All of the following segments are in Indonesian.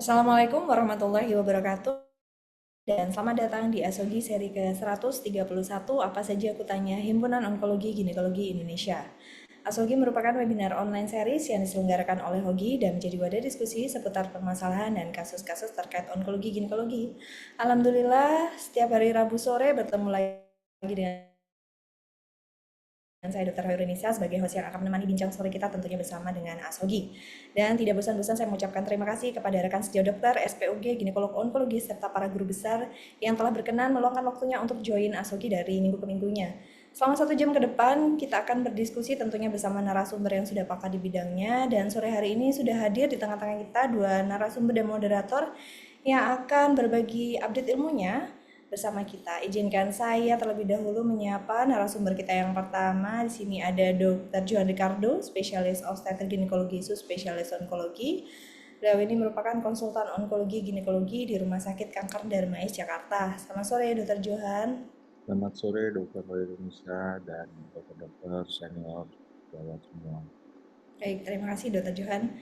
Assalamualaikum warahmatullahi wabarakatuh dan selamat datang di Asogi seri ke-131 Apa saja aku tanya Himpunan Onkologi Ginekologi Indonesia. Asogi merupakan webinar online series yang diselenggarakan oleh Hogi dan menjadi wadah diskusi seputar permasalahan dan kasus-kasus terkait onkologi ginekologi. Alhamdulillah, setiap hari Rabu sore bertemu lagi dengan saya Dr. Hoirunisa sebagai host yang akan menemani bincang sore kita tentunya bersama dengan Asogi. Dan tidak bosan-bosan saya mengucapkan terima kasih kepada rekan sejauh dokter, SPOG, ginekolog onkologi, serta para guru besar yang telah berkenan meluangkan waktunya untuk join Asogi dari minggu ke minggunya. Selama 1 jam ke depan, kita akan berdiskusi tentunya bersama narasumber yang sudah pakar di bidangnya. Dan sore hari ini sudah hadir di tengah-tengah kita dua narasumber dan moderator yang akan berbagi update ilmunya bersama kita. Izinkan saya terlebih dahulu menyapa narasumber kita yang pertama. Di sini ada Dr. Johan Ricardo, spesialis obstetrik ginekologi, spesialis onkologi. Beliau ini merupakan konsultan onkologi ginekologi di Rumah Sakit Kanker Darmais Jakarta. Selamat sore, Dr. Johan. Selamat sore Dr. Hoirunisa dan dokter-dokter senior Jawa semua. Baik, terima kasih Dr. Johan.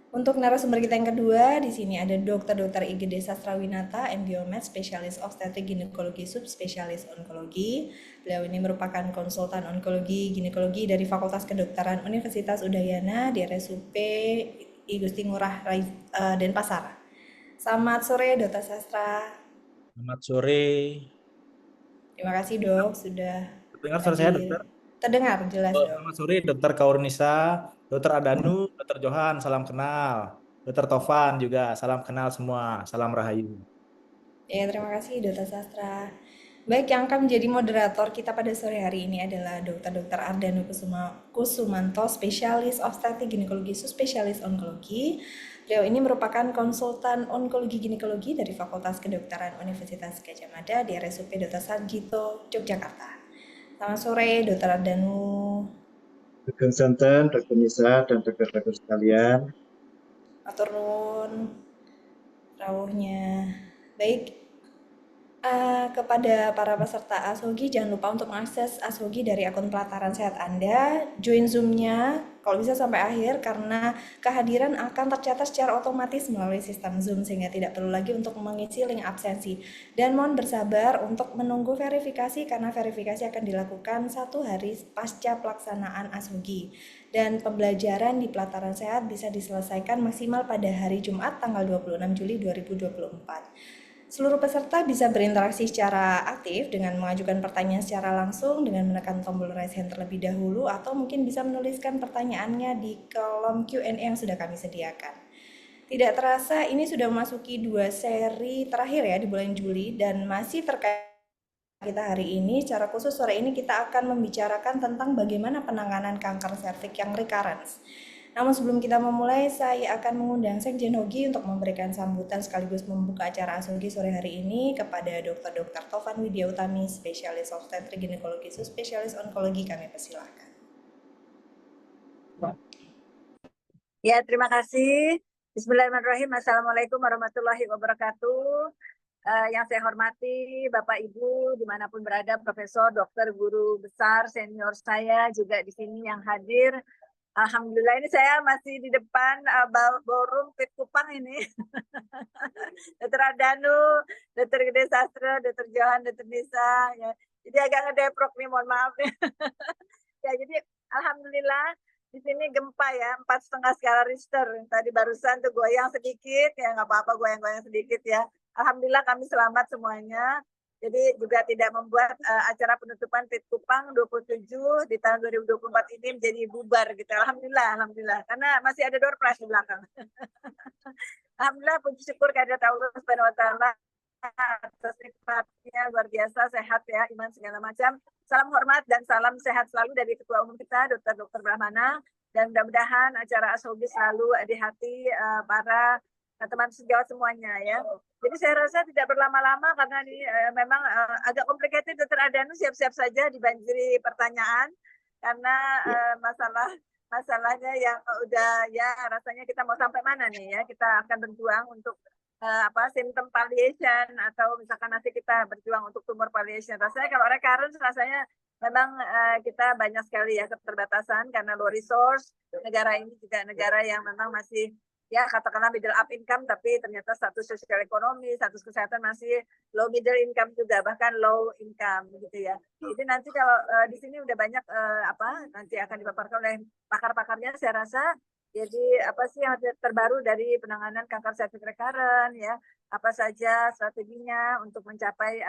Untuk narasumber kita yang kedua, di sini ada Dr. Igede Sastrawinata, MBOMed, spesialis obstetrik ginekologi, subspesialis onkologi. Beliau ini merupakan konsultan onkologi ginekologi dari Fakultas Kedokteran Universitas Udayana di RSUP I Gusti Ngurah Rai, Denpasar. Selamat sore, Dr. Sastra. Selamat sore. Terima kasih dok sudah Dengar suara saya, hadir. dokter? Terdengar jelas dok. Selamat sore, Dokter Kaurnisa, Dokter Adanu, Dokter Johan, salam kenal. Dokter Tovan juga, salam kenal semua, salam rahayu. Ya, terima kasih Dr. Sastra. Baik, yang akan menjadi moderator kita pada sore hari ini adalah Dr. Ardanu Kusumanto, spesialis obstetrik ginekologi, spesialis onkologi. Beliau ini merupakan konsultan onkologi ginekologi dari Fakultas Kedokteran Universitas Gadjah Mada di RSUP Dr. Sarjito, Yogyakarta. Selamat sore, Dr. Ardanu. Dr. Santen, Dr. Nisa, dan dokter-dokter sekalian. Atur nuwun rawuhnya. Baik, kepada para peserta Asogi, jangan lupa untuk mengakses Asogi dari akun pelataran sehat Anda. Join Zoom-nya kalau bisa sampai akhir karena kehadiran akan tercatat secara otomatis melalui sistem Zoom sehingga tidak perlu lagi untuk mengisi link absensi. Dan mohon bersabar untuk menunggu verifikasi karena verifikasi akan dilakukan 1 hari pasca pelaksanaan Asogi. Dan pembelajaran di pelataran sehat bisa diselesaikan maksimal pada hari Jumat tanggal 26 Juli 2024. Seluruh peserta bisa berinteraksi secara aktif dengan mengajukan pertanyaan secara langsung dengan menekan tombol raise hand terlebih dahulu atau mungkin bisa menuliskan pertanyaannya di kolom Q&A yang sudah kami sediakan. Tidak terasa ini sudah memasuki 2 seri terakhir ya di bulan Juli dan masih terkait kita hari ini. Secara khusus sore ini kita akan membicarakan tentang bagaimana penanganan kanker serviks yang recurrence. Namun sebelum kita memulai, saya akan mengundang Sekjen Hogi untuk memberikan sambutan sekaligus membuka acara Asogi sore hari ini kepada Dr. Tovan Widya Utami, spesialis obstetrik ginekologi, spesialis onkologi. Kami persilahkan. Ya, terima kasih. Bismillahirrahmanirrahim. Assalamualaikum warahmatullahi wabarakatuh. Yang saya hormati Bapak Ibu dimanapun berada, Profesor, Dokter, Guru Besar, Senior saya juga di sini yang hadir. Alhamdulillah ini saya masih di depan ballroom Pit Kupang ini. Dr. Adanu, Dr. Gede Sastra, Dr. Johan, Dr. Nisa. Ya. Jadi agak ngedeprok nih, mohon maaf. Ya, jadi Alhamdulillah di sini gempa ya, 4,5 skala Richter. Tadi barusan tuh goyang sedikit, ya nggak apa-apa goyang-goyang sedikit ya. Alhamdulillah kami selamat semuanya. Jadi juga tidak membuat acara penutupan Pit Kupang 27 di tahun 2024 ini menjadi bubar gitu. Alhamdulillah, alhamdulillah. Karena masih ada door prize di belakang. Alhamdulillah, puji syukur kehadirat Allah Subhanahu wa taala atas nikmatnya luar biasa, sehat ya, iman segala macam. Salam hormat dan salam sehat selalu dari Ketua Umum kita, Dr. Brahmana. Dan mudah-mudahan acara Asogi selalu di hati para teman sejawat semuanya ya. Jadi saya rasa tidak berlama-lama karena ini memang agak complicated. Dr. Adanu siap-siap saja dibanjiri pertanyaan karena masalahnya yang udah ya rasanya kita mau sampai mana nih ya. Kita akan berjuang untuk symptom palliation atau misalkan nanti kita berjuang untuk tumor palliation. Rasanya kalau recurrence rasanya memang kita banyak sekali ya keterbatasan karena low resource. Negara ini juga negara yang memang masih ya katakanlah middle up income, tapi ternyata status sosial ekonomi, status kesehatan masih low middle income juga, bahkan low income gitu ya. Jadi nanti kalau di sini udah banyak nanti akan dipaparkan oleh pakar-pakarnya, saya rasa. Jadi apa sih yang terbaru dari penanganan kanker cervix recurrent ya? Apa saja strateginya untuk mencapai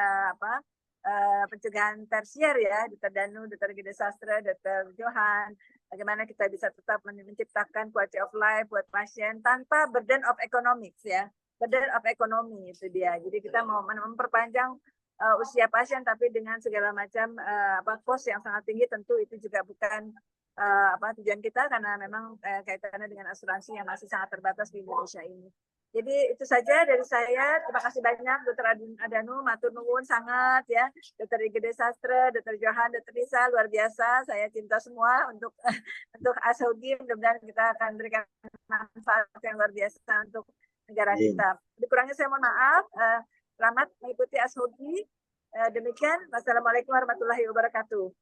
pencegahan tersier ya, Dr. Danu, Dr. Gede Sastra, Dr. Johan. Bagaimana kita bisa tetap menciptakan quality of life buat pasien tanpa burden of economics ya. Burden of economy itu dia. Jadi kita mau memperpanjang usia pasien tapi dengan segala macam cost yang sangat tinggi, tentu itu juga bukan tujuan kita karena memang kaitannya dengan asuransi yang masih sangat terbatas di Indonesia ini. Jadi itu saja dari saya. Terima kasih banyak Dr. Adanu, matur nuwun sangat ya. Dr. Gede Sastra, Dr. Johan, Dr. Lisa, luar biasa. Saya cinta semua untuk ASHOGI. Mudah-mudahan kita akan berikan manfaat yang luar biasa untuk negara kita. Lebih kurangnya saya mohon maaf. Selamat mengikuti ASHOGI. Demikian. Wassalamualaikum warahmatullahi wabarakatuh.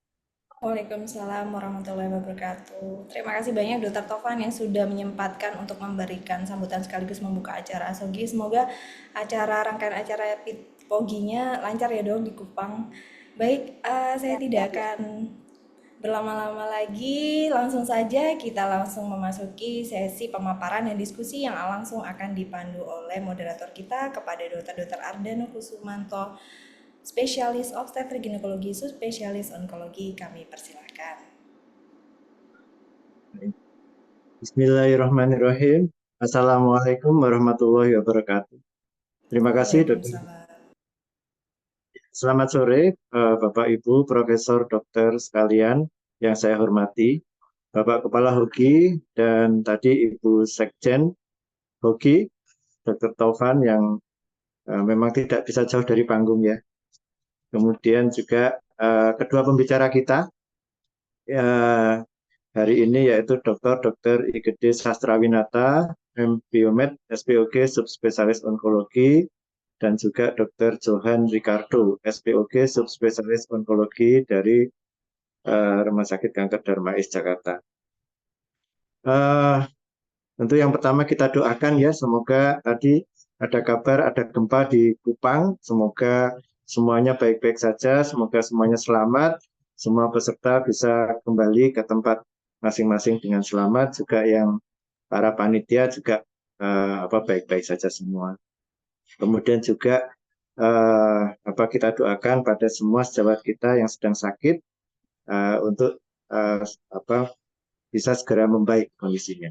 Waalaikumsalam warahmatullahi wabarakatuh. Terima kasih banyak Dr. Tovan yang sudah menyempatkan untuk memberikan sambutan sekaligus membuka acara ASHOGI. Semoga rangkaian acara POGI-nya lancar ya dong di Kupang. Baik, saya tidak akan berlama-lama lagi, langsung saja kita langsung memasuki sesi pemaparan dan diskusi yang langsung akan dipandu oleh moderator kita kepada Dr. Ardanu Kusumanto, spesialis obstetrik ginekologi, subspesialis onkologi. Kami persilakan. Bismillahirrahmanirrahim. Assalamualaikum warahmatullahi wabarakatuh. Terima kasih, Dr. Selamat sore, Bapak Ibu, Profesor, Dokter sekalian yang saya hormati, Bapak Kepala HOGI dan tadi Ibu Sekjen HOGI, Dr. Tovan yang memang tidak bisa jauh dari panggung ya. Kemudian juga kedua pembicara kita hari ini yaitu Dr. Igede Sastrawinata, M.Biomed, SPOG, Subspesialis Onkologi, dan juga Dr. Johan Ricardo, SPOG, Subspesialis Onkologi dari Rumah Sakit Kanker Darmais Jakarta. Tentu yang pertama kita doakan ya, semoga tadi ada kabar, ada gempa di Kupang, semoga semuanya baik-baik saja, semoga semuanya selamat, semua peserta bisa kembali ke tempat masing-masing dengan selamat, juga yang para panitia juga baik-baik saja semua. Kemudian juga kita doakan pada semua sejawat kita yang sedang sakit untuk bisa segera membaik kondisinya.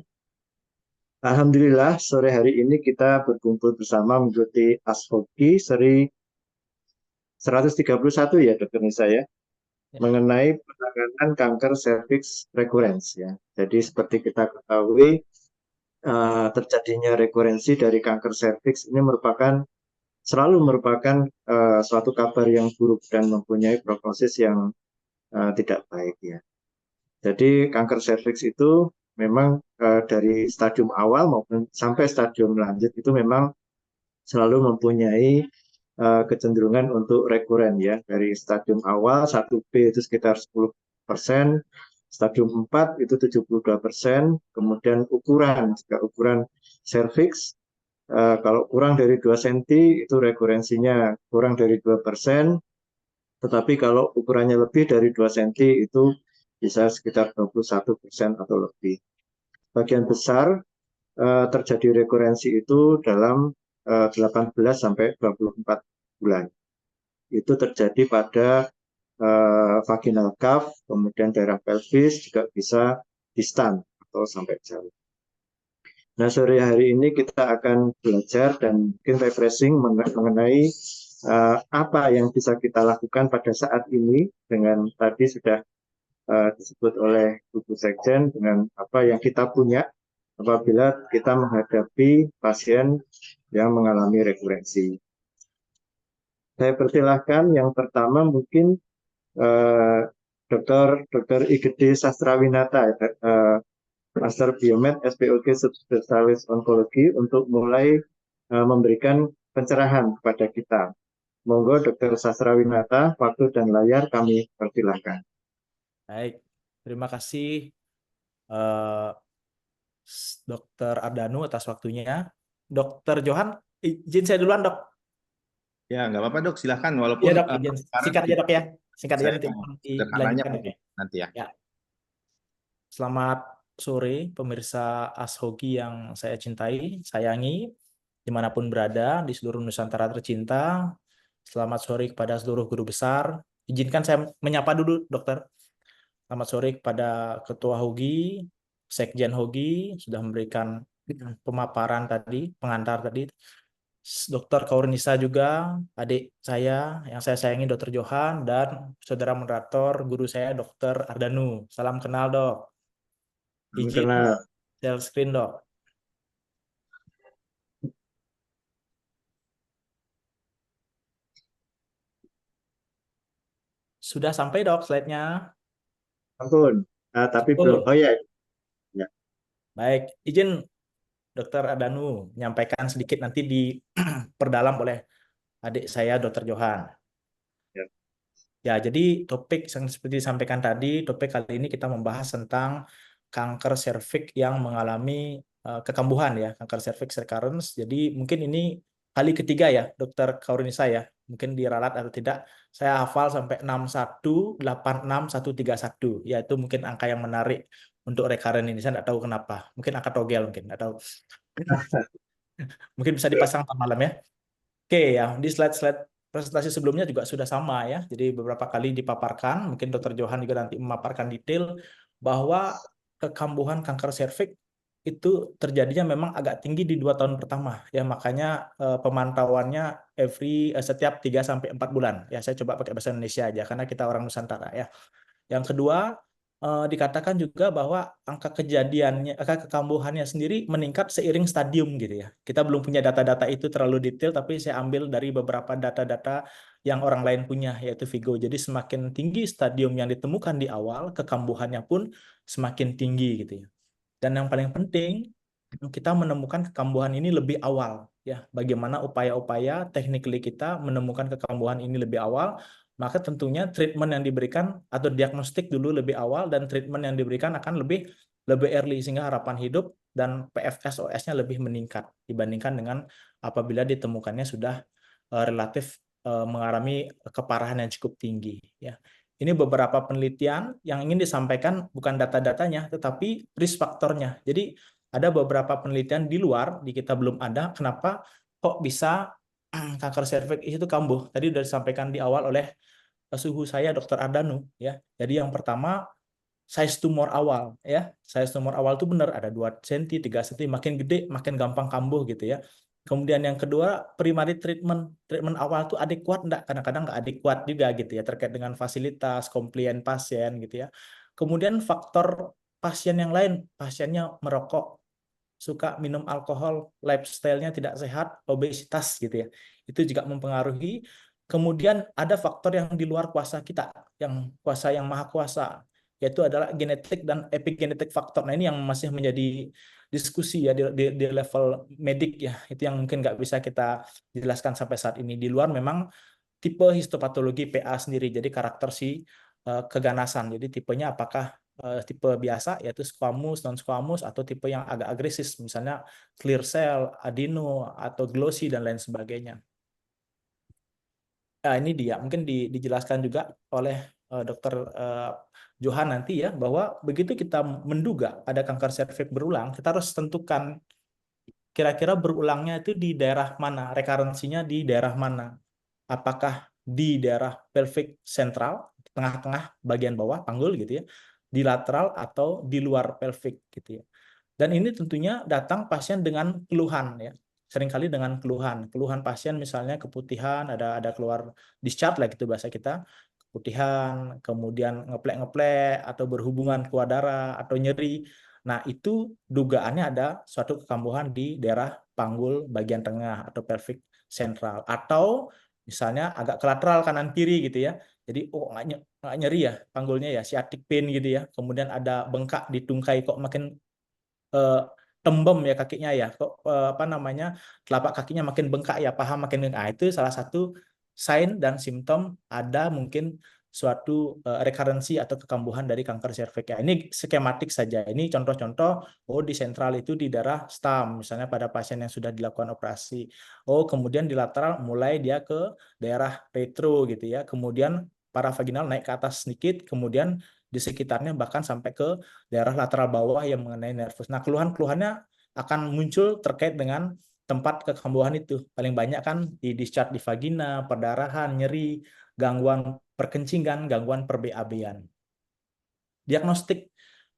Alhamdulillah sore hari ini kita berkumpul bersama mengikuti ASHOGI seri 131 ya Dr. Nisa ya, mengenai penanganan kanker serviks recurrence ya. Jadi seperti kita ketahui terjadinya rekurensi dari kanker serviks ini selalu merupakan suatu kabar yang buruk dan mempunyai prognosis yang tidak baik ya. Jadi kanker serviks itu memang dari stadium awal maupun sampai stadium lanjut itu memang selalu mempunyai kecenderungan untuk rekuren ya. Dari stadium awal 1B itu sekitar 10%, stadium 4 itu 72%, kemudian ukuran serviks kalau kurang dari 2 cm itu rekurensinya kurang dari 2%, tetapi kalau ukurannya lebih dari 2 cm itu bisa sekitar 21% atau lebih. Bagian besar terjadi rekurensi itu dalam 18 sampai 24 bulan. Itu terjadi pada vaginal cuff, kemudian daerah pelvis, juga bisa distan atau sampai jauh. Nah, sore hari ini kita akan belajar dan mungkin refreshing mengenai apa yang bisa kita lakukan pada saat ini dengan tadi sudah disebut oleh Ibu Sekjen dengan apa yang kita punya apabila kita menghadapi pasien yang mengalami rekurensi. Saya persilahkan yang pertama mungkin Dr. Igede Sastrawinata, Master Biomed, SPOG, Subspesialis Onkologi untuk mulai memberikan pencerahan kepada kita. Monggo Dr. Sastrawinata, waktu dan layar kami persilahkan. Baik, terima kasih Dokter Ardanu atas waktunya. Dokter Johan, izin saya duluan dok. Ya, nggak apa-apa dok, silahkan. Iya Walaupun dok, izin. sekarang Singkat aja dok ya. Singkat aja saya nanti mau sederhananya dilanjutkan dok mungkin ya. nanti ya. Ya. Selamat sore pemirsa Ashoki yang saya cintai, sayangi, dimanapun berada di seluruh Nusantara tercinta. Selamat sore kepada seluruh guru besar. Izinkan saya menyapa dulu dokter. Selamat sore kepada Ketua Hogi, Sekjen Hogi, sudah memberikan pemaparan tadi, pengantar tadi. Dokter Kaurinisa juga, adik saya yang saya sayangi Dokter Johan, dan saudara moderator, guru saya Dokter Ardanu. Salam kenal dok. Izin Karena share screen dok. Sudah sampai dok slide-nya. ampun, tapi belum. Betul. Oh ya, Baik, izin Dokter Ardanu menyampaikan sedikit nanti diperdalam oleh adik saya Dokter Johan. Ya. Ya, jadi topik yang seperti disampaikan tadi, topik kali ini kita membahas tentang kanker serviks yang mengalami kekambuhan ya, kanker serviks recurrence. Jadi mungkin ini kali ketiga ya, Dokter Kaurinisa ya. Mungkin diralat atau tidak. Saya hafal sampai 6186131. Ya, itu mungkin angka yang menarik untuk recurrent ini. Saya tidak tahu kenapa. Mungkin angka togel mungkin, tidak tahu. Mungkin bisa dipasang malam ya. Oke ya, di slide-slide presentasi sebelumnya juga sudah sama ya. Jadi beberapa kali dipaparkan, mungkin Dr. Johan juga nanti memaparkan detail bahwa kekambuhan kanker serviks itu terjadinya memang agak tinggi di 2 tahun pertama ya, makanya pemantauannya setiap 3 sampai 4 bulan. Ya, saya coba pakai bahasa Indonesia aja karena kita orang Nusantara ya. Yang kedua, dikatakan juga bahwa angka kejadiannya, angka kekambuhannya sendiri meningkat seiring stadium gitu ya. Kita belum punya data-data itu terlalu detail, tapi saya ambil dari beberapa data-data yang orang lain punya, yaitu Vigo. Jadi semakin tinggi stadium yang ditemukan di awal, kekambuhannya pun semakin tinggi gitu ya. Dan yang paling penting, kita menemukan kekambuhan ini lebih awal ya. Bagaimana upaya-upaya teknikally kita menemukan kekambuhan ini lebih awal, maka tentunya treatment yang diberikan atau diagnostik dulu lebih awal, dan treatment yang diberikan akan lebih early, sehingga harapan hidup dan PFS-OS-nya lebih meningkat dibandingkan dengan apabila ditemukannya sudah relatif mengalami keparahan yang cukup tinggi ya. Ini beberapa penelitian yang ingin disampaikan, bukan data-datanya tetapi risk faktornya. Jadi ada beberapa penelitian di luar, di kita belum ada, kenapa kok bisa kanker serviks itu kambuh. Tadi sudah disampaikan di awal oleh suhu saya Dr. Ardanu ya. Jadi yang pertama, size tumor awal ya. Size tumor awal itu benar ada 2 cm, 3 cm, makin gede makin gampang kambuh gitu ya. Kemudian yang kedua, primary treatment. Treatment awal itu adekuat enggak? Kadang-kadang enggak adekuat juga gitu ya, terkait dengan fasilitas, komplain pasien gitu ya. Kemudian faktor pasien yang lain, pasiennya merokok, suka minum alkohol, lifestyle-nya tidak sehat, obesitas gitu ya. Itu juga mempengaruhi. Kemudian ada faktor yang di luar kuasa kita, yang kuasa yang maha kuasa, yaitu adalah genetik dan epigenetik faktor. Nah, ini yang masih menjadi diskusi ya di level medik ya. Itu yang mungkin nggak bisa kita jelaskan sampai saat ini. Di luar memang tipe histopatologi PA sendiri, jadi karakter si keganasan. Jadi tipenya apakah tipe biasa yaitu squamous, non squamous, atau tipe yang agak agresif, misalnya clear cell, adeno, atau glossy dan lain sebagainya. Nah, ini dia mungkin dijelaskan juga oleh Dr. Johan nanti ya, bahwa begitu kita menduga ada kanker serviks berulang, kita harus tentukan kira-kira berulangnya itu di daerah mana, rekarensinya di daerah mana. Apakah di daerah pelvic sentral, tengah-tengah bagian bawah panggul gitu ya, di lateral atau di luar pelvic gitu ya. Dan ini tentunya datang pasien dengan keluhan ya. Seringkali dengan keluhan pasien, misalnya keputihan, ada keluar discharge lah gitu bahasa kita, keputihan, kemudian ngeplek-ngeplek atau berhubungan keluar darah atau nyeri. Nah, itu dugaannya ada suatu kekambuhan di daerah panggul bagian tengah atau pelvic sentral, atau misalnya agak ke lateral kanan kiri gitu ya. Jadi nggak nyeri ya panggulnya ya, sciatic pain gitu ya. Kemudian ada bengkak di tungkai, kok makin tembem ya kakinya ya, kok telapak kakinya makin bengkak ya, paha makin bengkak. Itu salah satu sign dan simptom ada mungkin suatu rekarensi atau kekambuhan dari kanker serviks. Ya, ini skematik saja. Ini contoh-contoh, oh di sentral itu di daerah stam, misalnya pada pasien yang sudah dilakukan operasi. Oh, kemudian di lateral mulai dia ke daerah retro gitu ya. Kemudian paravaginal naik ke atas sedikit, kemudian di sekitarnya bahkan sampai ke daerah lateral bawah yang mengenai nervus. Nah, keluhan-keluhannya akan muncul terkait dengan tempat kekambuhan itu. Paling banyak kan di discharge di vagina, perdarahan, nyeri, gangguan perkencingan, gangguan per-BAB-an. Diagnostik.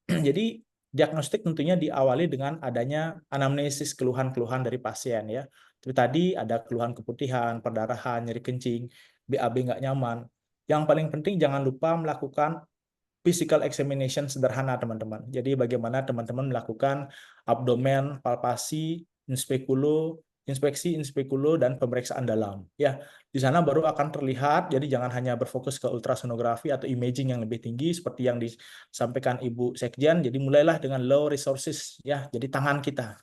Jadi diagnostik tentunya diawali dengan adanya anamnesis keluhan-keluhan dari pasien ya. Seperti tadi ada keluhan keputihan, perdarahan, nyeri kencing, BAB nggak nyaman. Yang paling penting jangan lupa melakukan physical examination sederhana teman-teman. Jadi bagaimana teman-teman melakukan abdomen, palpasi, inspeksi inspekulo dan pemeriksaan dalam. Ya, di sana baru akan terlihat. Jadi jangan hanya berfokus ke ultrasonografi atau imaging yang lebih tinggi seperti yang disampaikan Ibu Sekjen. Jadi mulailah dengan low resources ya. Jadi tangan kita,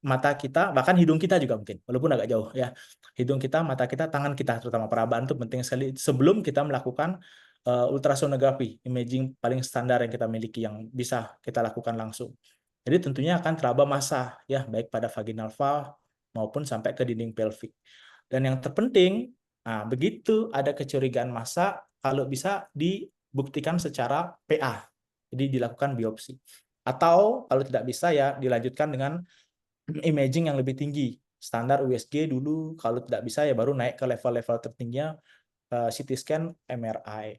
mata kita, bahkan hidung kita juga mungkin, walaupun agak jauh ya. Hidung kita, mata kita, tangan kita, terutama perabaan itu penting sekali sebelum kita melakukan ultrasonografi, imaging paling standar yang kita miliki yang bisa kita lakukan langsung. Jadi tentunya akan teraba massa ya, baik pada vaginal valve maupun sampai ke dinding pelvik. Dan yang terpenting, nah, begitu ada kecurigaan massa, kalau bisa dibuktikan secara PA, jadi dilakukan biopsi. Atau kalau tidak bisa ya dilanjutkan dengan imaging yang lebih tinggi, standar USG dulu, kalau tidak bisa ya baru naik ke level-level tertingginya CT scan, MRI.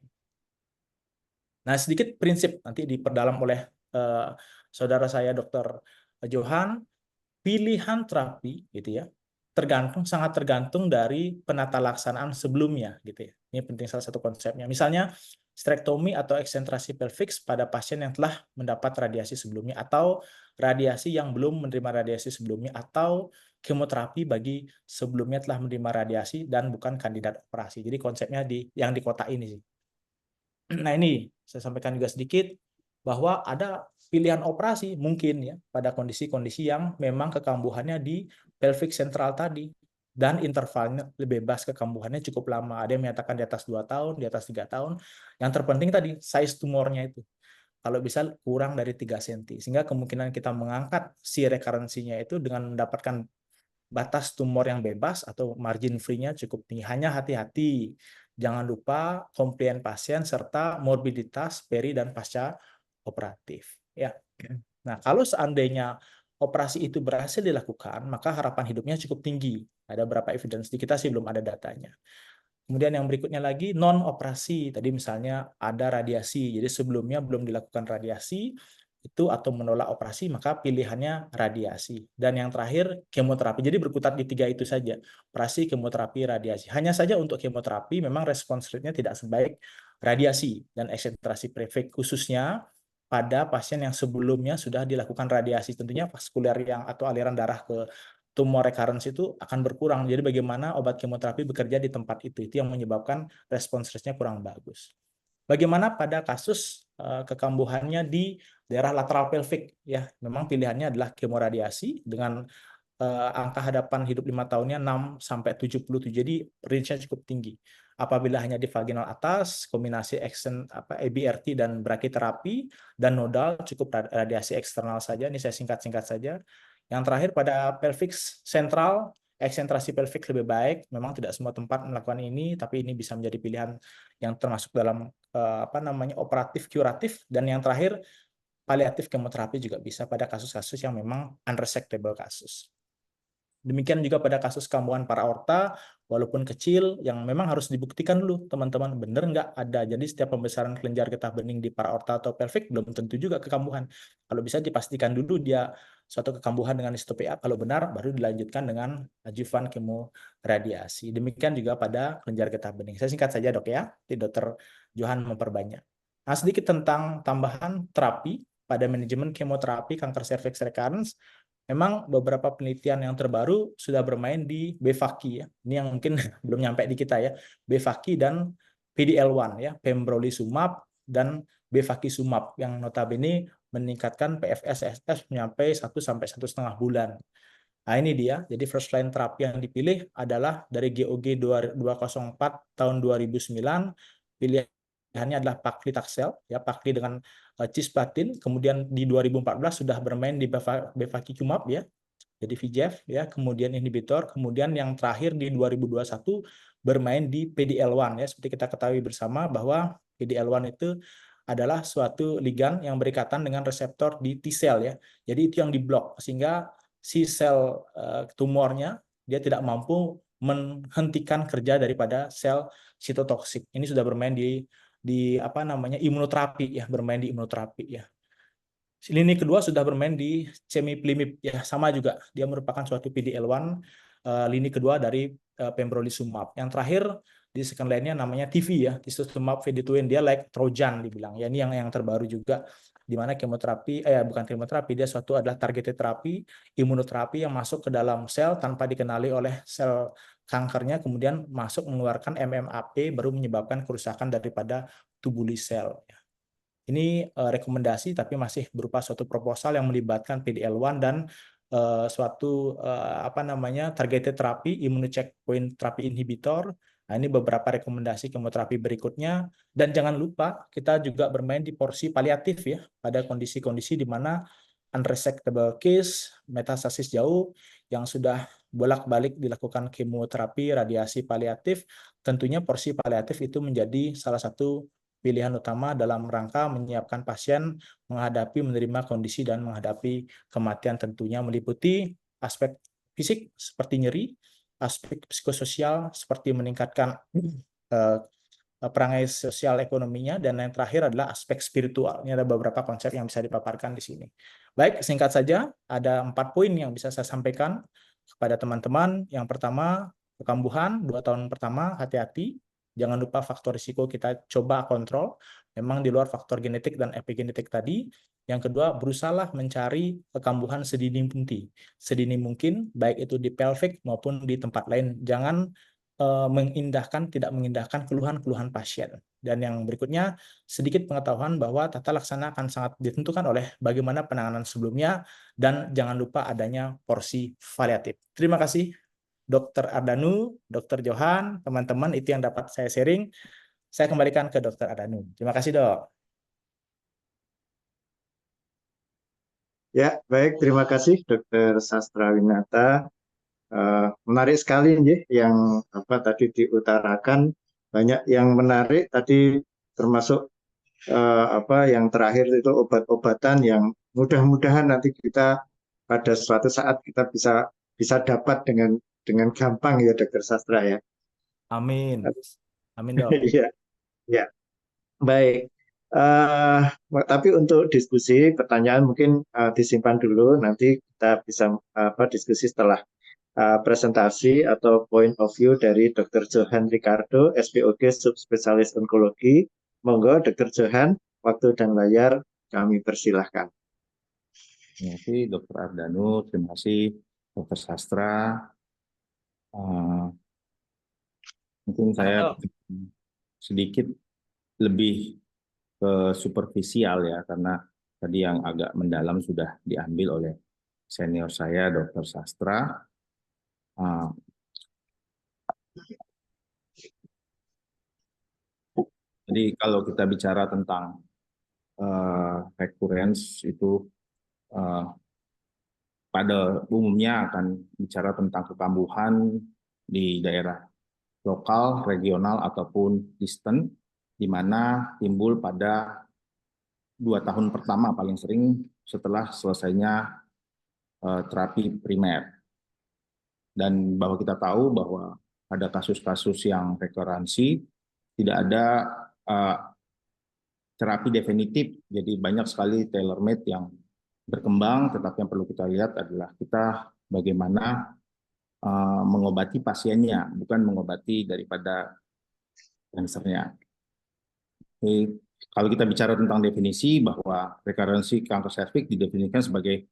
Nah, sedikit prinsip nanti diperdalam oleh saudara saya Dr. Johan, pilihan terapi gitu ya, sangat tergantung dari penata laksanaan sebelumnya gitu ya. Ini penting, salah satu konsepnya. Misalnya sterektomi atau eksentrasi pelviks pada pasien yang telah mendapat radiasi sebelumnya, atau radiasi yang belum menerima radiasi sebelumnya, atau kemoterapi bagi sebelumnya telah menerima radiasi dan bukan kandidat operasi. Jadi konsepnya yang di kotak ini sih. Nah, ini saya sampaikan juga sedikit bahwa ada pilihan operasi mungkin ya pada kondisi-kondisi yang memang kekambuhannya di pelvic sentral tadi dan intervalnya lebih bebas, kekambuhannya cukup lama. Ada yang menyatakan di atas 2 tahun, di atas 3 tahun. Yang terpenting tadi size tumornya itu. Kalau bisa kurang dari 3 cm. Sehingga kemungkinan kita mengangkat si rekarensinya itu dengan mendapatkan batas tumor yang bebas atau margin free-nya cukup tinggi. Hanya hati-hati, jangan lupa komplain pasien serta morbiditas peri dan pasca operatif. Ya. Nah, kalau seandainya operasi itu berhasil dilakukan, maka harapan hidupnya cukup tinggi. Ada beberapa evidence, di kita sih belum ada datanya. Kemudian yang berikutnya lagi non operasi. Tadi misalnya ada radiasi, jadi sebelumnya belum dilakukan radiasi itu atau menolak operasi, maka pilihannya radiasi. Dan yang terakhir kemoterapi. Jadi berkutat di 3 itu saja. Operasi, kemoterapi, radiasi. Hanya saja untuk kemoterapi memang respons rate-nya tidak sebaik radiasi dan eksentrasi pelvik, khususnya pada pasien yang sebelumnya sudah dilakukan radiasi. Tentunya vaskuler yang atau aliran darah ke tumor recurrence itu akan berkurang. Jadi bagaimana obat kemoterapi bekerja di tempat itu yang menyebabkan respons rate-nya kurang bagus. Bagaimana pada kasus kekambuhannya di daerah lateral pelvic ya, memang pilihannya adalah kemoradiasi dengan angka hadapan hidup 5 tahunnya 6 sampai 77. Jadi range-nya cukup tinggi. Apabila hanya di vaginal atas, kombinasi ABRT dan brachytherapy dan nodal, cukup radiasi eksternal saja. Ini saya singkat-singkat saja. Yang terakhir pada pelvic sentral, eksentrasi pelvic lebih baik. Memang tidak semua tempat melakukan ini, tapi ini bisa menjadi pilihan yang termasuk dalam operatif kuratif. Dan yang terakhir paliatif kemoterapi juga bisa pada kasus-kasus yang memang unresectable kasus. Demikian juga pada kasus kambuhan para-aorta, walaupun kecil, yang memang harus dibuktikan dulu, teman-teman, benar nggak ada. Jadi setiap pembesaran kelenjar getah bening di para-aorta atau pelvic belum tentu juga kekambuhan. Kalau bisa dipastikan dulu dia suatu kekambuhan dengan histopia, kalau benar baru dilanjutkan dengan adjuvan kemoradiasi. Demikian juga pada kelenjar getah bening. Saya singkat saja dok ya, di Dr. Johan memperbanyak. Nah, sedikit tentang tambahan terapi pada manajemen kemoterapi kanker serviks recurrence. Memang beberapa penelitian yang terbaru sudah bermain di Bevacizumab ya. Ini yang mungkin belum nyampe di kita ya. Bevacizumab dan PDL1 ya, pembrolizumab dan bevacizumab yang notabene meningkatkan PFS-SS mencapai 1 sampai 1,5 bulan. Nah, ini dia. Jadi first line terapi yang dipilih adalah dari GOG 204 tahun 2009. Pilihannya adalah paclitaxel, ya, pacli dengan cisplatin. Kemudian di 2014 sudah bermain di bevacizumab, ya. Jadi VEGF, ya, kemudian inhibitor, kemudian yang terakhir di 2021 bermain di PDL1, ya. Seperti kita ketahui bersama bahwa PDL1 itu adalah suatu ligan yang berikatan dengan reseptor di T-cell, ya. Jadi itu yang diblok sehingga si sel tumornya dia tidak mampu menghentikan kerja daripada sel sitotoksik. Ini sudah bermain di apa namanya imunoterapi, ya, bermain di imunoterapi, ya. Lini kedua sudah bermain di cemiplimib, ya, sama juga dia merupakan suatu PDL1 lini kedua dari pembrolizumab. Yang terakhir di second line-nya namanya TV, ya, tisotumab vedotin, dia like Trojan dibilang, ya. Ini yang terbaru juga, di mana kemoterapi bukan kemoterapi, dia suatu adalah targeted terapi, imunoterapi yang masuk ke dalam sel tanpa dikenali oleh sel kankernya, kemudian masuk mengeluarkan MMAP baru menyebabkan kerusakan daripada tubuli sel. Ini rekomendasi tapi masih berupa suatu proposal yang melibatkan PDL1 dan suatu apa namanya targeted terapi, immunocheckpoint terapi inhibitor. Nah, ini beberapa rekomendasi kemoterapi berikutnya. Dan jangan lupa kita juga bermain di porsi paliatif, ya, pada kondisi-kondisi di mana unresectable case, metastasis jauh yang sudah bolak-balik dilakukan kemoterapi, radiasi paliatif. Tentunya porsi paliatif itu menjadi salah satu pilihan utama dalam rangka menyiapkan pasien menghadapi menerima kondisi dan menghadapi kematian, tentunya meliputi aspek fisik seperti nyeri, aspek psikososial seperti meningkatkan perangai sosial ekonominya, dan yang terakhir adalah aspek spiritual. Ini ada beberapa konsep yang bisa dipaparkan di sini. Baik, singkat saja, ada 4 poin yang bisa saya sampaikan kepada teman-teman. Yang pertama, kekambuhan 2 tahun pertama, hati-hati. Jangan lupa faktor risiko kita coba kontrol, memang di luar faktor genetik dan epigenetik tadi. Yang kedua, berusahalah mencari kekambuhan sedini mungkin, baik itu di pelvic maupun di tempat lain. Jangan tidak mengindahkan keluhan-keluhan pasien. Dan yang berikutnya, sedikit pengetahuan bahwa tata laksana akan sangat ditentukan oleh bagaimana penanganan sebelumnya, dan jangan lupa adanya porsi paliatif. Terima kasih, Dr. Ardanu, Dr. Johan, teman-teman, itu yang dapat saya sharing. Saya kembalikan ke Dr. Ardanu. Terima kasih, Dok. Ya, baik. Terima kasih, Dr. Sastrawinata. Menarik sekali nih yang tadi diutarakan. Banyak yang menarik tadi, termasuk yang terakhir itu obat-obatan yang mudah-mudahan nanti kita pada suatu saat kita bisa dapat dengan gampang, ya, Dr. Sastra, ya. Amin. Amin, Dok. Iya, ya. Baik. Tapi untuk diskusi pertanyaan mungkin disimpan dulu, nanti kita bisa diskusi setelah presentasi atau point of view dari Dr. Johan Ricardo, SPOG Subspesialis Onkologi. Monggo, Dr. Johan, waktu dan layar kami persilahkan. Terima kasih Dr. Ardanu, terima kasih Dr. Sastra. Mungkin saya sedikit lebih ke superficial, ya, karena tadi yang agak mendalam sudah diambil oleh senior saya, Dr. Sastra. Jadi kalau kita bicara tentang recurrence itu pada umumnya akan bicara tentang kekambuhan di daerah lokal, regional, ataupun distant, di mana timbul pada 2 tahun pertama paling sering setelah selesainya terapi primer. Dan bahwa kita tahu bahwa ada kasus-kasus yang rekurensi, tidak ada terapi definitif, jadi banyak sekali tailor-made yang berkembang, tetapi yang perlu kita lihat adalah kita bagaimana mengobati pasiennya, bukan mengobati daripada kansernya. Kalau kita bicara tentang definisi, bahwa rekurensi kanker serviks didefinisikan sebagai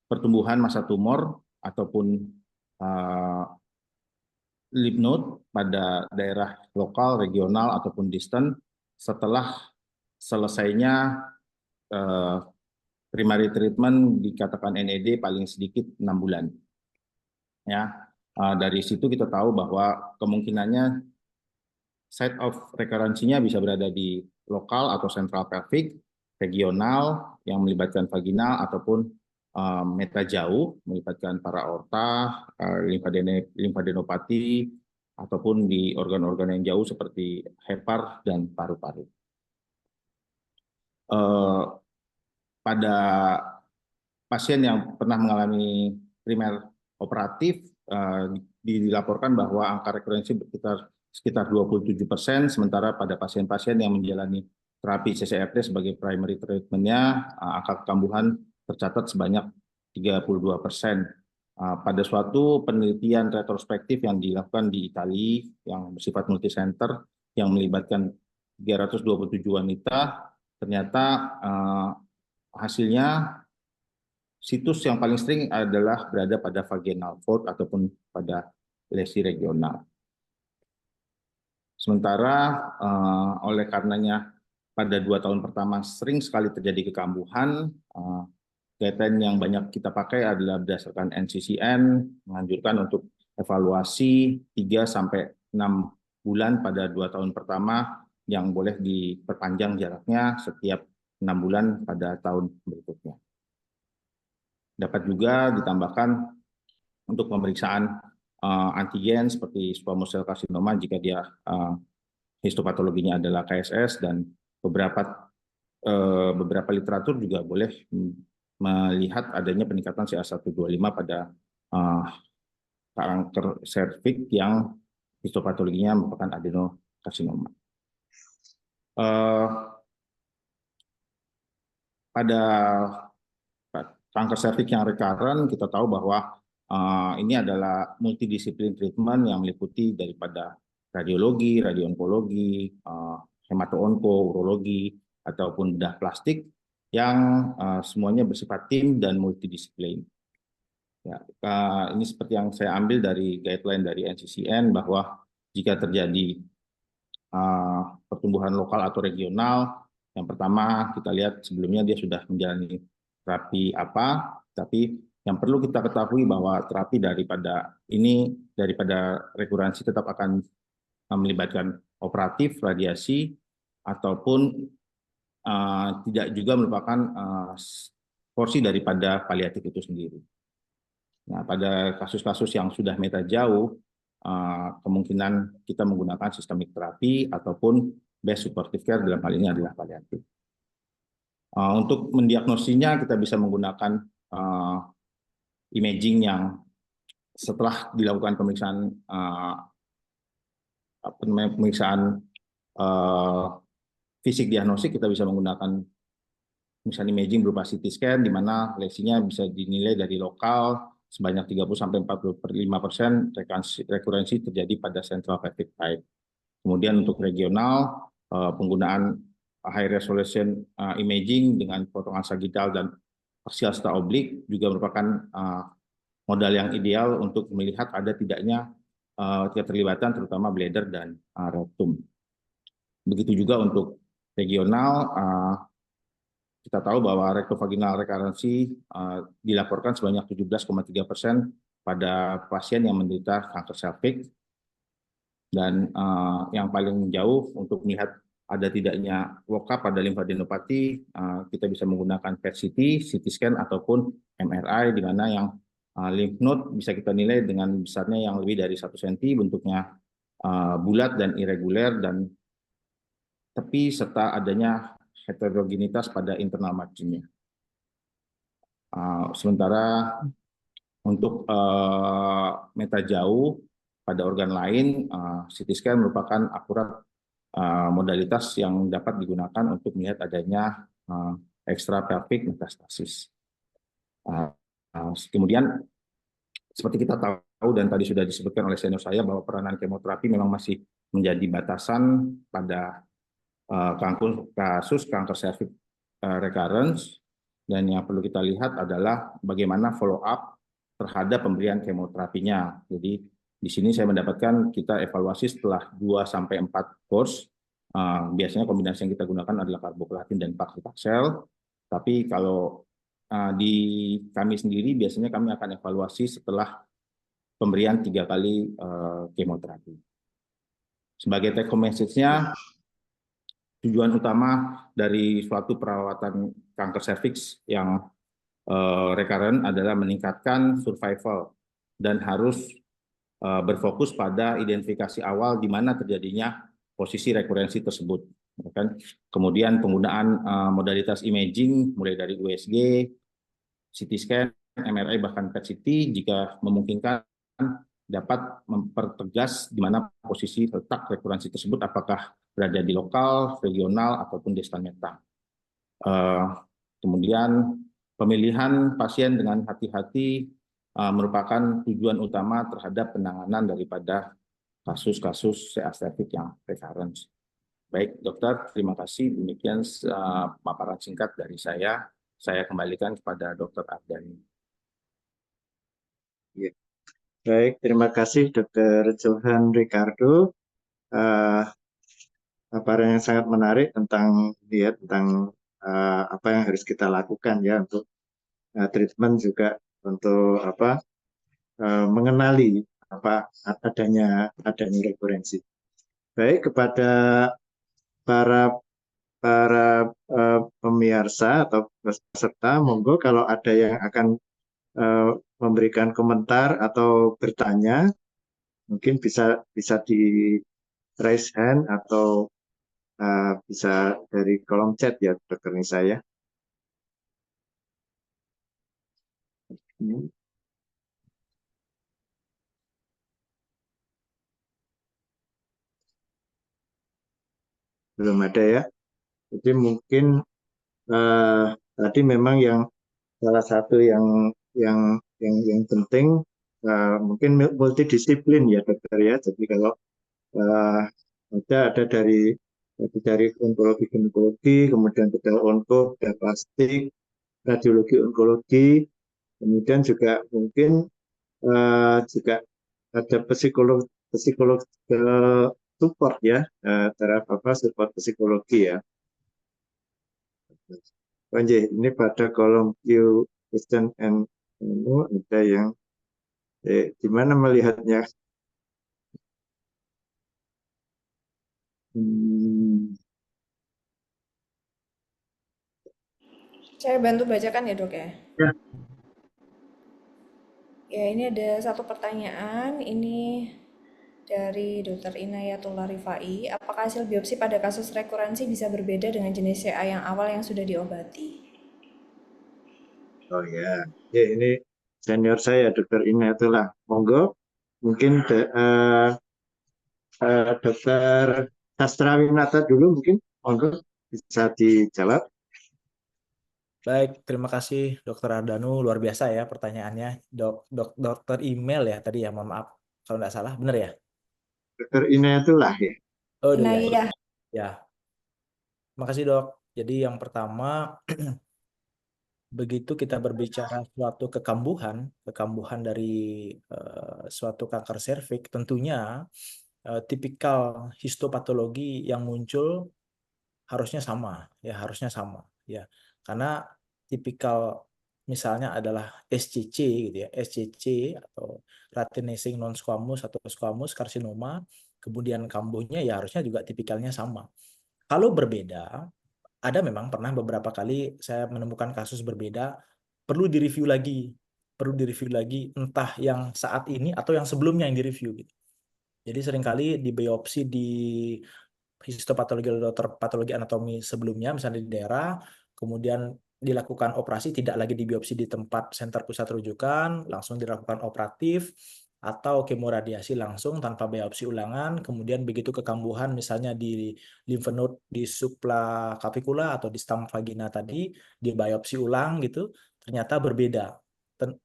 pertumbuhan massa tumor ataupun lymph node pada daerah lokal, regional, ataupun distant setelah selesainya primary treatment, dikatakan NED paling sedikit 6 bulan. Ya, dari situ kita tahu bahwa kemungkinannya site of recurrency-nya bisa berada di lokal atau central pelvic, regional yang melibatkan vaginal ataupun meta jauh melibatkan para aorta, limfadenopati ataupun di organ-organ yang jauh seperti hepar dan paru-paru. Pada pasien yang pernah mengalami primer operatif dilaporkan bahwa angka rekurensi sekitar 27%, sementara pada pasien-pasien yang menjalani terapi CCRT sebagai primary treatment-nya angka kekambuhan tercatat sebanyak 32%. Pada suatu penelitian retrospektif yang dilakukan di Italia yang bersifat multicenter yang melibatkan 327 wanita, ternyata hasilnya situs yang paling sering adalah berada pada vaginal fold ataupun pada lesi regional. Sementara oleh karenanya pada 2 tahun pertama sering sekali terjadi kekambuhan, guideline yang banyak kita pakai adalah berdasarkan NCCN, menganjurkan untuk evaluasi 3-6 bulan pada 2 tahun pertama yang boleh diperpanjang jaraknya setiap 6 bulan pada tahun berikutnya. Dapat juga ditambahkan untuk pemeriksaan antigen seperti squamous cell carcinoma jika dia histopatologinya adalah KSS, dan beberapa literatur juga boleh melihat adanya peningkatan CA125 pada kanker serviks yang histopatologinya merupakan adenokarsinoma. Pada kanker serviks yang recurrent, kita tahu bahwa ini adalah multidisiplin treatment yang meliputi daripada radiologi, radioonkologi, hemato-onko, urologi, ataupun bedah plastik yang semuanya bersifat tim dan multidisiplin. Ya, ini seperti yang saya ambil dari guideline dari NCCN bahwa jika terjadi pertumbuhan lokal atau regional, yang pertama kita lihat sebelumnya dia sudah menjalani terapi apa, tapi yang perlu kita ketahui bahwa terapi daripada rekurensi tetap akan melibatkan operatif, radiasi, ataupun tidak juga merupakan porsi daripada paliatif itu sendiri. Nah, pada kasus-kasus yang sudah meta jauh, kemungkinan kita menggunakan sistemik terapi ataupun best supportive care, dalam hal ini adalah paliatif. Untuk mendiagnosinya kita bisa menggunakan imaging yang setelah dilakukan pemeriksaan fisik diagnostik, kita bisa menggunakan misalnya imaging berupa CT scan di mana lesinya bisa dinilai dari lokal sebanyak 30-45% rekurensi terjadi pada central pelvic type. Kemudian untuk regional, penggunaan high resolution imaging dengan potongan sagital dan axial seta oblik juga merupakan modal yang ideal untuk melihat ada tidaknya keterlibatan terutama bladder dan rectum. Begitu juga untuk regional, kita tahu bahwa rectovaginal recurrency dilaporkan sebanyak 17,3% pada pasien yang menderita kanker serviks, dan yang paling jauh untuk melihat ada tidaknya workup pada limfadenopati, kita bisa menggunakan PET-CT, CT scan ataupun MRI, di mana yang lymph node bisa kita nilai dengan besarnya yang lebih dari 1 cm, bentuknya bulat dan irreguler, dan tepi serta adanya heterogenitas pada internal marginnya. Sementara untuk meta jauh pada organ lain, CT scan merupakan akurat modalitas yang dapat digunakan untuk melihat adanya extra pelvic metastasis. Kemudian seperti kita tahu dan tadi sudah disebutkan oleh senior saya bahwa peranan kemoterapi memang masih menjadi batasan pada kasus kanker serviks recurrence, dan yang perlu kita lihat adalah bagaimana follow up terhadap pemberian kemoterapinya. Jadi di sini saya mendapatkan kita evaluasi setelah 2-4 course. Biasanya kombinasi yang kita gunakan adalah carboplatin dan paclitaxel. Tapi kalau di kami sendiri biasanya kami akan evaluasi setelah pemberian 3 kali kemoterapi. Sebagai take home message-nya, tujuan utama dari suatu perawatan kanker serviks yang recurrent adalah meningkatkan survival dan harus berfokus pada identifikasi awal di mana terjadinya posisi rekurensi tersebut. Kan? Kemudian penggunaan modalitas imaging mulai dari USG, CT scan, MRI bahkan PET-CT jika memungkinkan dapat mempertegas di mana posisi letak rekurensi tersebut, apakah berada di lokal, regional, ataupun distal meta. Kemudian pemilihan pasien dengan hati-hati merupakan tujuan utama terhadap penanganan daripada kasus-kasus CA serviks yang recurrent. Baik, dokter, terima kasih. Demikian paparan singkat dari saya. Saya kembalikan kepada Dr. Ardhani. Ya. Baik, terima kasih Dr. Johan Ricardo. Paparan yang sangat menarik tentang apa yang harus kita lakukan ya untuk treatment, juga untuk mengenali adanya rekurensi. Baik, kepada para pemirsa atau peserta, monggo kalau ada yang akan memberikan komentar atau bertanya, mungkin bisa di raise hand atau bisa dari kolom chat ya, Dokter Nisa ya. Belum ada ya. Jadi mungkin tadi memang yang salah satu yang penting mungkin multidisiplin ya dokter ya. Jadi kalau ada dari onkologi, kemudian bedah onko, bedah plastik, radiologi onkologi, kemudian juga mungkin juga ada psikolog support ya, support psikologi ya. Ini pada kolom Q question and ada yang gimana melihatnya? Saya bantu bacakan ya dok ya. Ya. Ya, ini ada satu pertanyaan. Ini dari Dr. Inayatullah Rifai. Apakah hasil biopsi pada kasus rekurensi bisa berbeda dengan jenis CA yang awal yang sudah diobati? Oh ya, ini senior saya Dr. Inayatullah. Monggo, mungkin Dr. Sastrawinata dulu mungkin, monggo bisa dijawab. Baik, terima kasih Dokter Ardhanu, luar biasa ya pertanyaannya. Dokter email ya tadi ya, mohon maaf kalau nggak salah, benar ya? Dr. Inayatullah ya. Oh iya, Inayah. ya. Terima kasih dok. Jadi yang pertama, begitu kita berbicara suatu kekambuhan dari suatu kanker serviks, tentunya tipikal histopatologi yang muncul harusnya sama ya, karena tipikal misalnya adalah SCC gitu ya, SCC atau rathenizing non squamous atau squamous karsinoma, kemudian kambuhnya ya harusnya juga tipikalnya sama. Kalau berbeda, ada memang pernah beberapa kali saya menemukan kasus berbeda, perlu direview lagi entah yang saat ini atau yang sebelumnya yang direview gitu. Jadi seringkali di biopsi di histopatologi atau dokter patologi anatomi sebelumnya, misalnya di daerah, kemudian dilakukan operasi, tidak lagi di biopsi di tempat senter pusat rujukan, langsung dilakukan operatif, atau kemoradiasi langsung tanpa biopsi ulangan, kemudian begitu kekambuhan misalnya di lymph node di supracapicula atau di stump vagina tadi, di biopsi ulang gitu, ternyata berbeda.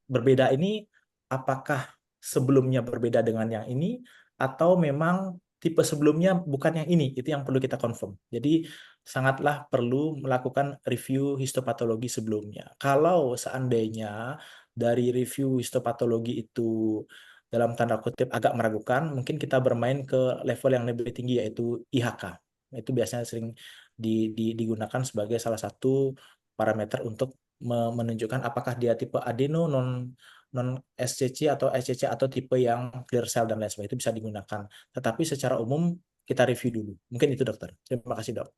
Berbeda ini apakah sebelumnya berbeda dengan yang ini, atau memang tipe sebelumnya bukan yang ini, itu yang perlu kita confirm. Jadi sangatlah perlu melakukan review histopatologi sebelumnya. Kalau seandainya dari review histopatologi itu dalam tanda kutip agak meragukan, mungkin kita bermain ke level yang lebih tinggi yaitu IHK. Itu biasanya sering digunakan sebagai salah satu parameter untuk menunjukkan apakah dia tipe adeno non non SCC atau SCC atau tipe yang clear cell dan lain sebagainya itu bisa digunakan. Tetapi secara umum kita review dulu. Mungkin itu dokter. Terima kasih dok.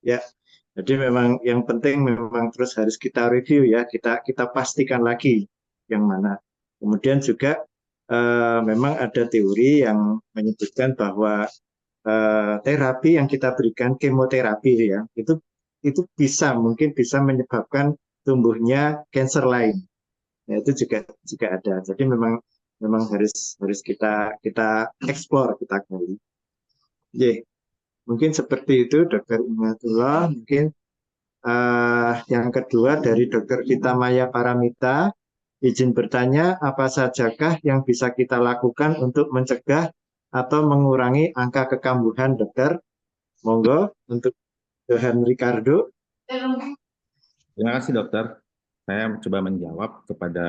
Ya, jadi memang yang penting memang terus harus kita review ya, kita pastikan lagi yang mana. Kemudian juga memang ada teori yang menyebutkan bahwa terapi yang kita berikan, kemoterapi ya, itu mungkin bisa menyebabkan tumbuhnya kanker lain. Ya, itu juga ada. Jadi memang harus kita eksplor, kita gali. Mungkin seperti itu Dr. Ingatullah. Mungkin yang kedua dari Dr. Vita Maya Paramita, izin bertanya apa sajakah yang bisa kita lakukan untuk mencegah atau mengurangi angka kekambuhan, dokter? Monggo untuk Johan Ricardo. Terima kasih dokter. Saya coba menjawab kepada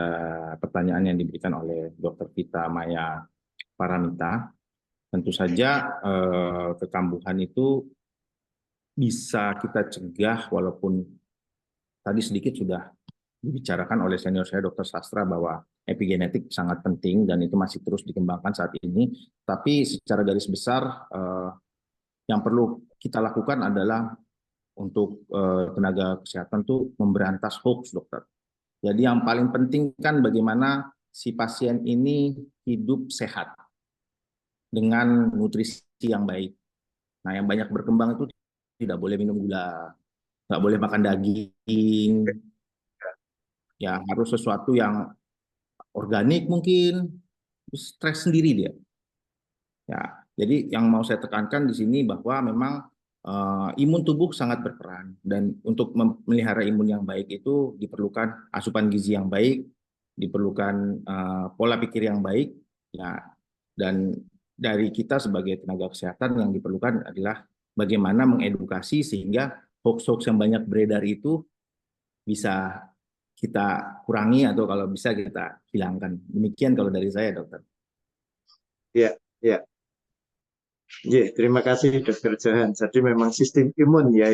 pertanyaan yang diberikan oleh Dr. Vita Maya Paramita. Tentu saja kekambuhan itu bisa kita cegah, walaupun tadi sedikit sudah dibicarakan oleh senior saya Dr. Sastra bahwa epigenetik sangat penting dan itu masih terus dikembangkan saat ini. Tapi secara garis besar yang perlu kita lakukan adalah untuk tenaga kesehatan tuh memberantas hoax, dokter. Jadi yang paling penting kan bagaimana si pasien ini hidup sehat dengan nutrisi yang baik. Nah, yang banyak berkembang itu tidak boleh minum gula, nggak boleh makan daging, ya harus sesuatu yang organik mungkin, stres sendiri dia. Ya, jadi yang mau saya tekankan di sini bahwa memang imun tubuh sangat berperan dan untuk memelihara imun yang baik itu diperlukan asupan gizi yang baik, diperlukan pola pikir yang baik, ya, dan dari kita sebagai tenaga kesehatan yang diperlukan adalah bagaimana mengedukasi sehingga hoax-hoax yang banyak beredar itu bisa kita kurangi atau kalau bisa kita hilangkan. Demikian kalau dari saya, dokter. Ya, ya. Terima kasih Dr. Johan. Jadi memang sistem imun ya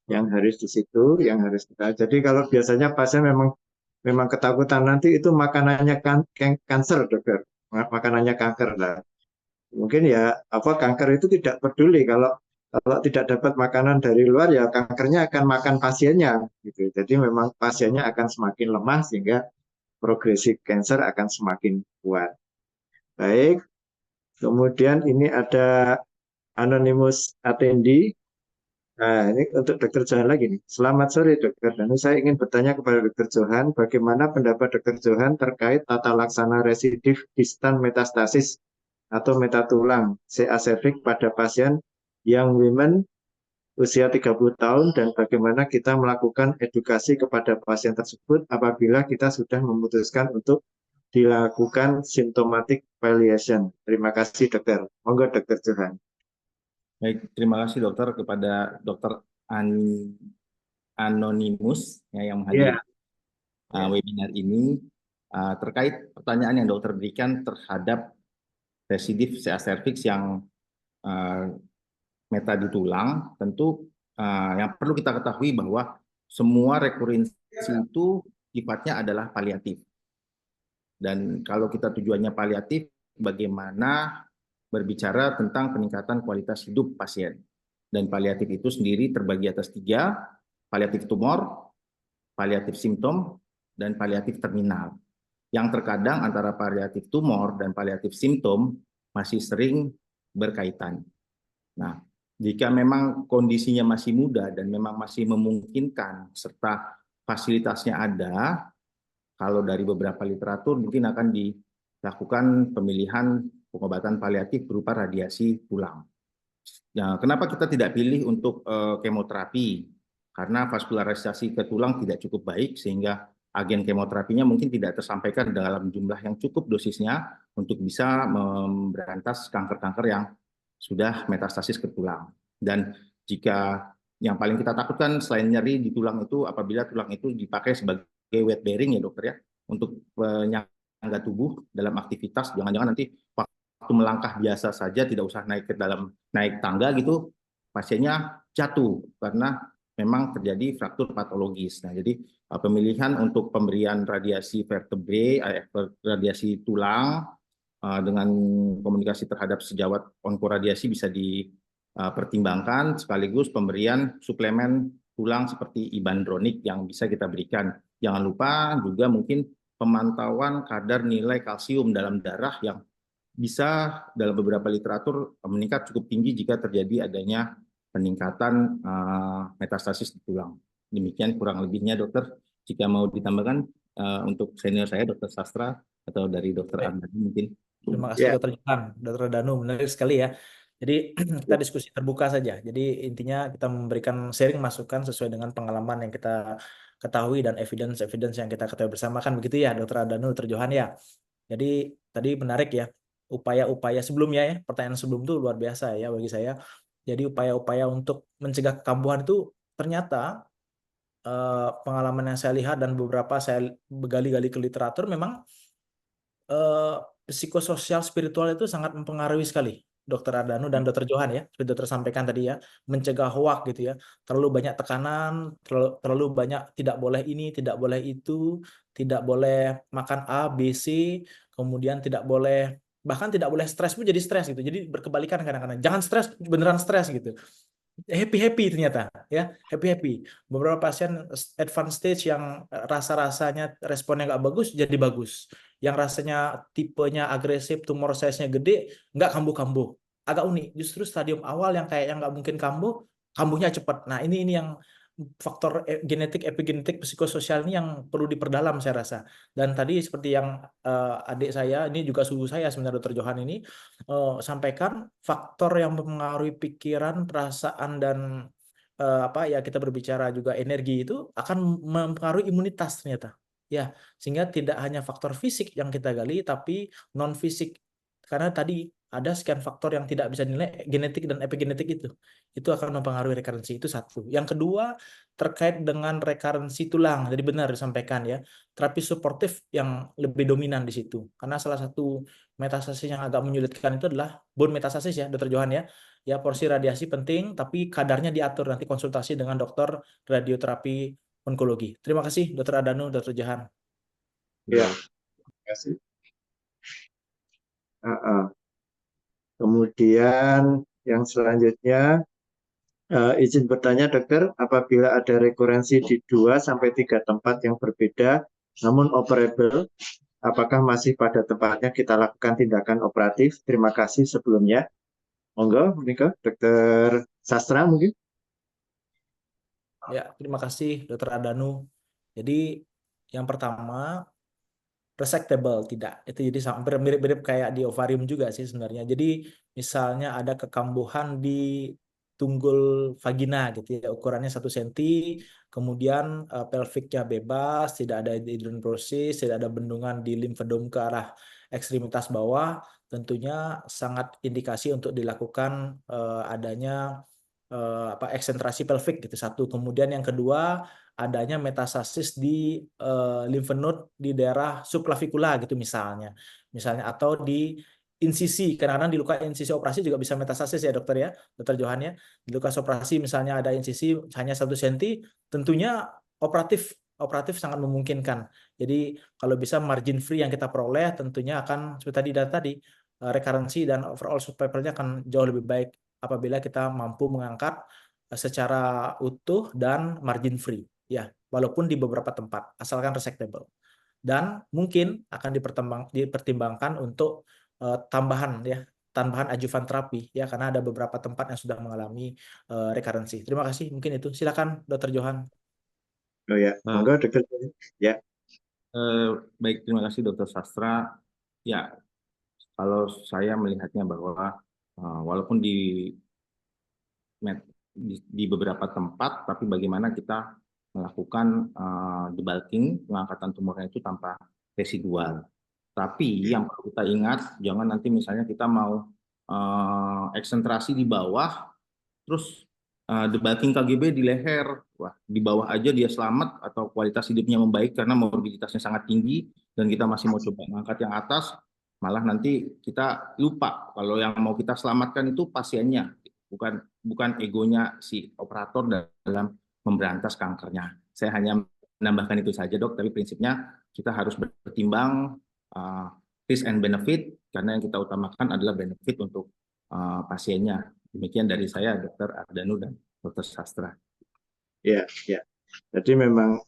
yang harus di situ, yang harus kita. Jadi kalau biasanya pasien memang ketakutan nanti itu makanannya kanker, dokter. Makanannya kanker lah. Mungkin ya kanker itu tidak peduli kalau tidak dapat makanan dari luar ya kankernya akan makan pasiennya gitu. Jadi memang pasiennya akan semakin lemah sehingga progresif kanker akan semakin kuat. Baik. Kemudian ini ada anonymous attendee. Nah, ini untuk Dr. Johan lagi nih. Selamat sore Dr. Dan saya ingin bertanya kepada Dr. Johan, bagaimana pendapat Dr. Johan terkait tata laksana residif distan metastasis atau metatulang CA cervix pada pasien young women usia 30 tahun dan bagaimana kita melakukan edukasi kepada pasien tersebut apabila kita sudah memutuskan untuk dilakukan symptomatic palliation. Terima kasih dokter. Monggo Dr. Johan. Baik, terima kasih dokter kepada Dr. Anonymous ya, yang menghadiri webinar ini terkait pertanyaan yang dokter berikan terhadap residif CA cervix yang meta di tulang. Tentu yang perlu kita ketahui bahwa semua rekurensi itu sifatnya adalah paliatif. Dan kalau kita tujuannya paliatif, bagaimana berbicara tentang peningkatan kualitas hidup pasien. Dan paliatif itu sendiri terbagi atas 3, paliatif tumor, paliatif simptom, dan paliatif terminal. Yang terkadang antara paliatif tumor dan paliatif simptom masih sering berkaitan. Nah, jika memang kondisinya masih muda dan memang masih memungkinkan serta fasilitasnya ada, kalau dari beberapa literatur mungkin akan dilakukan pemilihan pengobatan paliatif berupa radiasi tulang. Nah, kenapa kita tidak pilih untuk kemoterapi? Karena vaskularisasi ke tulang tidak cukup baik sehingga agen kemoterapinya mungkin tidak tersampaikan dalam jumlah yang cukup dosisnya untuk bisa memberantas kanker-kanker yang sudah metastasis ke tulang. Dan jika yang paling kita takutkan selain nyeri di tulang itu apabila tulang itu dipakai sebagai weight bearing ya dokter ya, untuk penyangga tubuh dalam aktivitas, jangan-jangan nanti waktu melangkah biasa saja tidak usah naik tangga gitu, pasiennya jatuh karena memang terjadi fraktur patologis. Nah, jadi pemilihan untuk pemberian radiasi vertebrae, radiasi tulang dengan komunikasi terhadap sejawat onkoradiasi bisa dipertimbangkan, sekaligus pemberian suplemen tulang seperti ibandronik yang bisa kita berikan. Jangan lupa juga mungkin pemantauan kadar nilai kalsium dalam darah yang bisa dalam beberapa literatur meningkat cukup tinggi jika terjadi adanya peningkatan metastasis di tulang. Demikian kurang lebihnya, dokter. Jika mau ditambahkan untuk senior saya, dokter Sastra, atau dari dokter Ardhanu mungkin. Terima kasih Ya, Dokter Johan, Dokter Danu, menarik sekali ya. Jadi kita diskusi terbuka saja. Jadi intinya kita memberikan sharing masukan sesuai dengan pengalaman yang kita ketahui dan evidence yang kita ketahui bersama, kan begitu ya Dokter Danu, Dokter Johan ya. Jadi tadi menarik ya, upaya-upaya sebelumnya ya, pertanyaan sebelum itu luar biasa ya bagi saya. Jadi upaya-upaya untuk mencegah kekambuhan itu ternyata pengalaman yang saya lihat dan beberapa saya begali-gali ke literatur memang psikososial spiritual itu sangat mempengaruhi sekali, Dokter Ardhanu dan Dokter Johan ya, seperti dokter sampaikan tadi ya, mencegah hoak gitu ya, terlalu banyak tekanan, terlalu banyak tidak boleh ini, tidak boleh itu, tidak boleh makan A, B, C, kemudian tidak boleh, bahkan tidak boleh stres pun jadi stres gitu, jadi berkebalikan kadang-kadang, jangan stres, beneran stres gitu. Happy ternyata ya, happy. Beberapa pasien advanced stage yang rasa-rasanya responnya nggak bagus jadi bagus, yang rasanya tipenya agresif, tumor size-nya gede, nggak kambuh-kambuh, agak unik. Justru stadium awal yang kayaknya nggak mungkin kambuh, kambuhnya cepat. Nah ini yang faktor genetik, epigenetik, psikososial ini yang perlu diperdalam saya rasa. Dan tadi seperti yang adik saya, ini juga suhu saya sebenarnya, Dokter Johan ini sampaikan, faktor yang mempengaruhi pikiran, perasaan, dan apa ya, kita berbicara juga energi itu akan mempengaruhi imunitas ternyata. Ya, sehingga tidak hanya faktor fisik yang kita gali, tapi non fisik. Karena tadi ada sekian faktor yang tidak bisa dinilai, genetik dan epigenetik itu akan mempengaruhi rekarensi. Itu satu. Yang kedua, terkait dengan rekarensi tulang. Jadi benar disampaikan ya, terapi suportif yang lebih dominan di situ. Karena salah satu metastasis yang agak menyulitkan itu adalah bone metastasis ya, Dokter Johan ya. Ya, porsi radiasi penting, tapi kadarnya diatur, nanti konsultasi dengan dokter radioterapi onkologi. Terima kasih Dokter Ardhanu, Dokter Johan. ya, terima kasih. Kemudian yang selanjutnya, izin bertanya dokter, apabila ada rekurensi di 2-3 tempat yang berbeda namun operable, apakah masih pada tempatnya kita lakukan tindakan operatif? Terima kasih sebelumnya. Monggo, Monika, Dokter Sastra mungkin. Ya, terima kasih Dokter Ardhanu. Jadi yang pertama, resectable tidak, itu jadi hampir mirip-mirip kayak di ovarium juga sih sebenarnya. Jadi misalnya ada kekambuhan di tunggul vagina gitu ya, ukurannya 1 cm, kemudian pelviknya bebas, tidak ada hidronephrosis, tidak ada bendungan di limfodom ke arah ekstremitas bawah, tentunya sangat indikasi untuk dilakukan adanya eksentrasi pelvik gitu, satu. Kemudian yang kedua, adanya metastasis di lymph node di daerah subclavicular gitu misalnya atau di insisi, kadang-kadang di luka insisi operasi juga bisa metastasis ya dokter ya, Dokter Johan ya. Di luka operasi misalnya ada insisi hanya 1 cm, tentunya operatif sangat memungkinkan. Jadi kalau bisa margin free yang kita peroleh tentunya akan seperti tadi rekarensi dan overall survival-nya akan jauh lebih baik apabila kita mampu mengangkat secara utuh dan margin free ya, walaupun di beberapa tempat asalkan resectable. Dan mungkin akan dipertimbangkan untuk tambahan adjuvan terapi ya, karena ada beberapa tempat yang sudah mengalami rekarensi. Terima kasih, mungkin itu. Silakan Dokter Johan. Oh ya, monggo dokter. Ya. Baik, terima kasih Dokter Sastra. Ya, kalau saya melihatnya bahwa walaupun di beberapa tempat, tapi bagaimana kita melakukan debulking, pengangkatan tumornya itu tanpa residual. Tapi yang perlu kita ingat, jangan nanti misalnya kita mau eksentrasi di bawah, terus debulking KGB di leher, wah di bawah aja dia selamat atau kualitas hidupnya membaik karena morbiditasnya sangat tinggi, dan kita masih mau coba mengangkat yang atas, malah nanti kita lupa kalau yang mau kita selamatkan itu pasiennya, bukan egonya si operator dalam memberantas kankernya. Saya hanya menambahkan itu saja, Dok, tapi prinsipnya kita harus bertimbang risk and benefit, karena yang kita utamakan adalah benefit untuk pasiennya. Demikian dari saya, Dr. Ardanu dan Dr. Sastra. Ya, ya. Jadi memang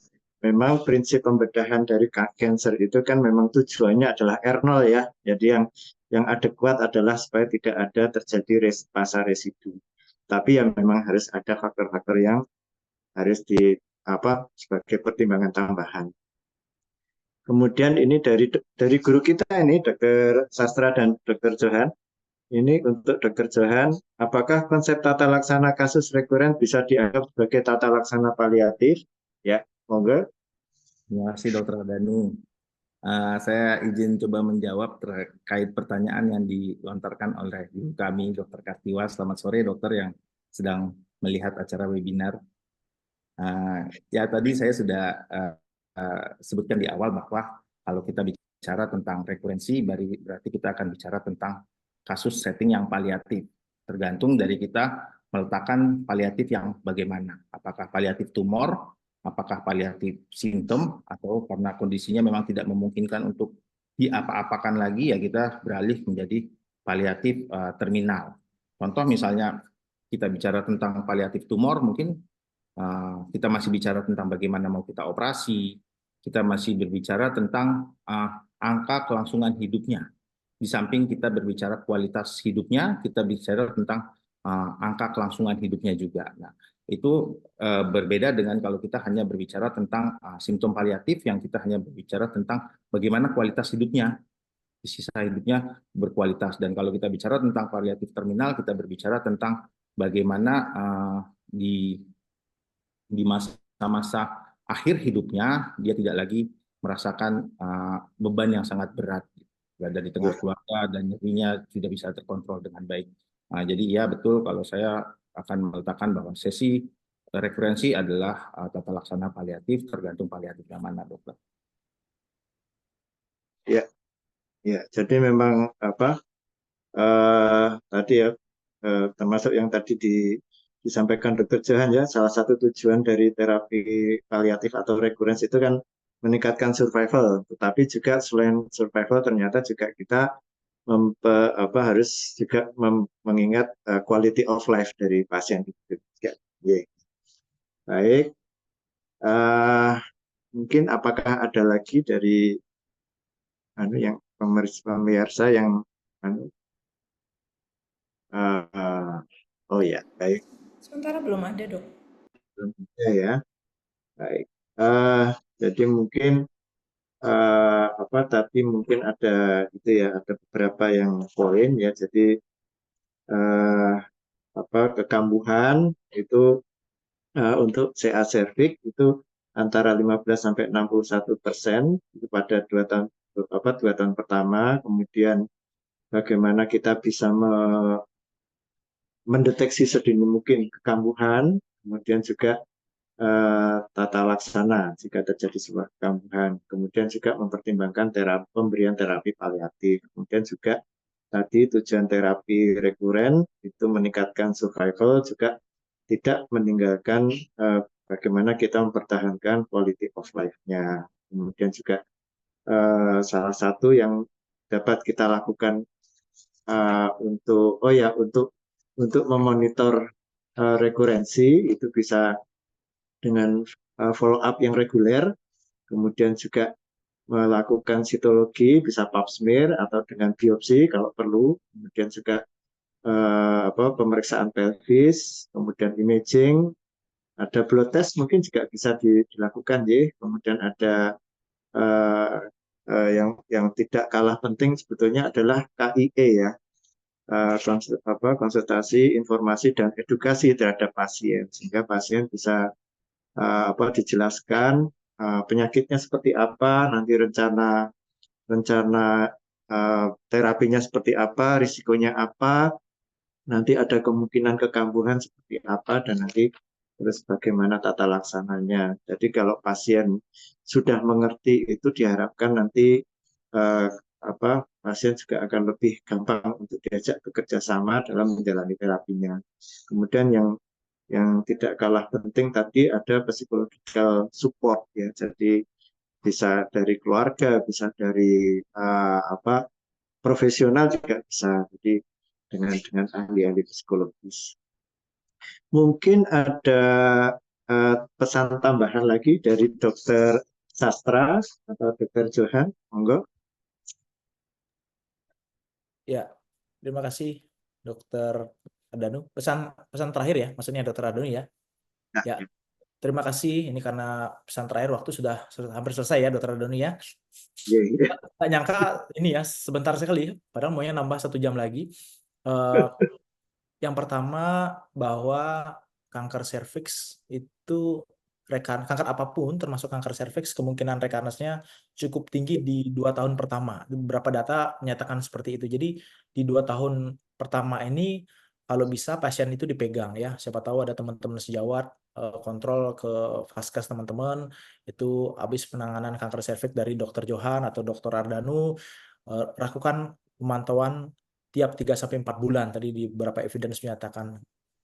prinsip pembedahan dari cancer itu kan memang tujuannya adalah R0 ya. Jadi yang adekuat adalah supaya tidak ada terjadi fase residu. Tapi yang memang harus ada faktor-faktor yang harus sebagai pertimbangan tambahan. Kemudian ini dari guru kita ini, Dr. Sastra dan Dr. Johan. Ini untuk Dr. Johan, apakah konsep tata laksana kasus rekuren bisa dianggap sebagai tata laksana paliatif? Ya, monggo. Terima kasih, Dr. Ardanu. Saya izin coba menjawab terkait pertanyaan yang dilontarkan oleh guru kami, Dr. Kartiwa. Selamat sore, dokter yang sedang melihat acara webinar. Ya, tadi saya sudah sebutkan di awal bahwa kalau kita bicara tentang rekurensi, berarti kita akan bicara tentang kasus setting yang paliatif. Tergantung dari kita meletakkan paliatif yang bagaimana. Apakah paliatif tumor, apakah paliatif simptom, atau karena kondisinya memang tidak memungkinkan untuk diapa-apakan lagi, ya kita beralih menjadi paliatif terminal. Contoh misalnya kita bicara tentang paliatif tumor, mungkin kita masih bicara tentang bagaimana mau kita operasi, kita masih berbicara tentang angka kelangsungan hidupnya. Di samping kita berbicara kualitas hidupnya, kita bicara tentang angka kelangsungan hidupnya juga. Nah, itu berbeda dengan kalau kita hanya berbicara tentang simptom paliatif, yang kita hanya berbicara tentang bagaimana kualitas hidupnya, sisa hidupnya berkualitas. Dan kalau kita bicara tentang paliatif terminal, kita berbicara tentang bagaimana di masa-masa akhir hidupnya dia tidak lagi merasakan beban yang sangat berat, berada di tengah keluarga dan nyerinya tidak bisa terkontrol dengan baik. Jadi ya betul, kalau saya akan meletakkan bahwa sesi referensi adalah tata laksana paliatif, tergantung paliatif yang mana, dokter. Ya, ya. Jadi memang tadi ya, termasuk yang tadi disampaikan Dr. Johan ya, salah satu tujuan dari terapi paliatif atau recurrence itu kan meningkatkan survival, tetapi juga selain survival ternyata juga kita harus juga mengingat quality of life dari pasien itu. Ya. Baik, mungkin apakah ada lagi dari yang pemirsa yang oh ya, baik. Sementara belum ada, Dok. Belum ada ya. Baik. Jadi mungkin tapi mungkin ada ada beberapa yang poin ya. Jadi kekambuhan itu untuk CA cervix itu antara 15 sampai 61% itu pada 2 tahun pertama. Kemudian bagaimana kita bisa mendeteksi sedini mungkin kekambuhan, kemudian juga tata laksana jika terjadi sebuah kekambuhan, kemudian juga mempertimbangkan pemberian terapi paliatif, kemudian juga tadi tujuan terapi rekuren itu meningkatkan survival, juga tidak meninggalkan bagaimana kita mempertahankan quality of life-nya. Kemudian juga salah satu yang dapat kita lakukan untuk memonitor rekurensi itu bisa dengan follow up yang reguler, kemudian juga melakukan sitologi, bisa pap smear atau dengan biopsi kalau perlu, kemudian juga pemeriksaan pelvis, kemudian imaging, ada blood test mungkin juga bisa dilakukan ya, kemudian ada yang tidak kalah penting sebetulnya adalah KIE ya, konsultasi, informasi dan edukasi terhadap pasien, sehingga pasien bisa dijelaskan penyakitnya seperti apa, nanti rencana terapinya seperti apa, risikonya apa, nanti ada kemungkinan kekambuhan seperti apa, dan nanti terus bagaimana tata laksananya. Jadi kalau pasien sudah mengerti itu, diharapkan nanti pasien juga akan lebih gampang untuk diajak bekerja sama dalam menjalani terapinya. Kemudian yang tidak kalah penting tadi ada psychological support ya. Jadi bisa dari keluarga, bisa dari profesional juga bisa. Jadi dengan ahli-ahli psikologis. Mungkin ada pesan tambahan lagi dari Dokter Sastra atau Dokter Johan, monggo. Ya, terima kasih Dokter Ardanu. Pesan terakhir ya, maksudnya Dokter Ardanu ya. Nah, Ya, terima kasih. Ini karena pesan terakhir waktu sudah hampir selesai ya Dokter Ardanu ya. iya. Nggak nyangka ini ya sebentar sekali, padahal maunya nambah 1 jam lagi. Eh, yang pertama bahwa kanker serviks itu kanker apapun termasuk kanker serviks kemungkinan recurrence-nya cukup tinggi di 2 tahun pertama. Beberapa data menyatakan seperti itu. Jadi di 2 tahun pertama ini kalau bisa pasien itu dipegang ya. Siapa tahu ada teman-teman sejawat kontrol ke vaskes teman-teman itu habis penanganan kanker serviks dari Dokter Johan atau Dokter Ardanu lakukan pemantauan tiap 3-4 bulan tadi di beberapa evidence menyatakan.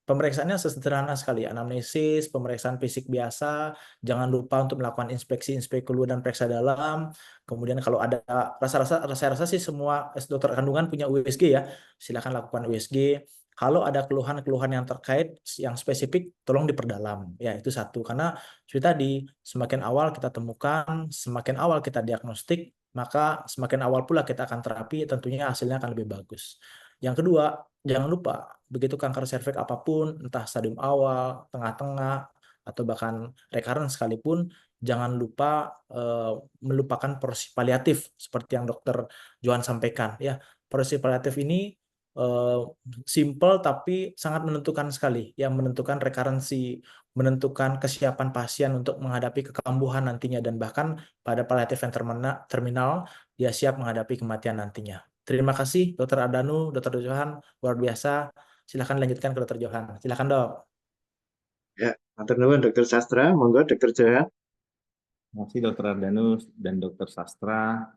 Pemeriksaannya sederhana sekali, anamnesis, pemeriksaan fisik biasa, jangan lupa untuk melakukan inspeksi keluar dan periksa dalam. Kemudian kalau ada rasa sih semua dokter kandungan punya USG ya, silakan lakukan USG. Kalau ada keluhan-keluhan yang terkait yang spesifik, tolong diperdalam. Ya, itu satu. Karena seperti tadi, semakin awal kita temukan, semakin awal kita diagnostik, maka semakin awal pula kita akan terapi, tentunya hasilnya akan lebih bagus. Yang kedua, jangan lupa, begitu kanker serviks apapun, entah stadium awal, tengah-tengah, atau bahkan recurrent sekalipun, jangan lupa melupakan porsi paliatif, seperti yang Dokter Johan sampaikan. Ya, porsi paliatif ini simple tapi sangat menentukan sekali, yang menentukan rekarensi, menentukan kesiapan pasien untuk menghadapi kekambuhan nantinya, dan bahkan pada paliatif yang terminal, dia siap menghadapi kematian nantinya. Terima kasih Dokter Ardanu, Dokter Johan, luar biasa. Silahkan lanjutkan ke Dokter Johan. Silahkan Dok. Ya, matur nuwun Dokter Sastra, monggo Dokter Johan. Terima kasih Dokter Ardanu dan Dokter Sastra.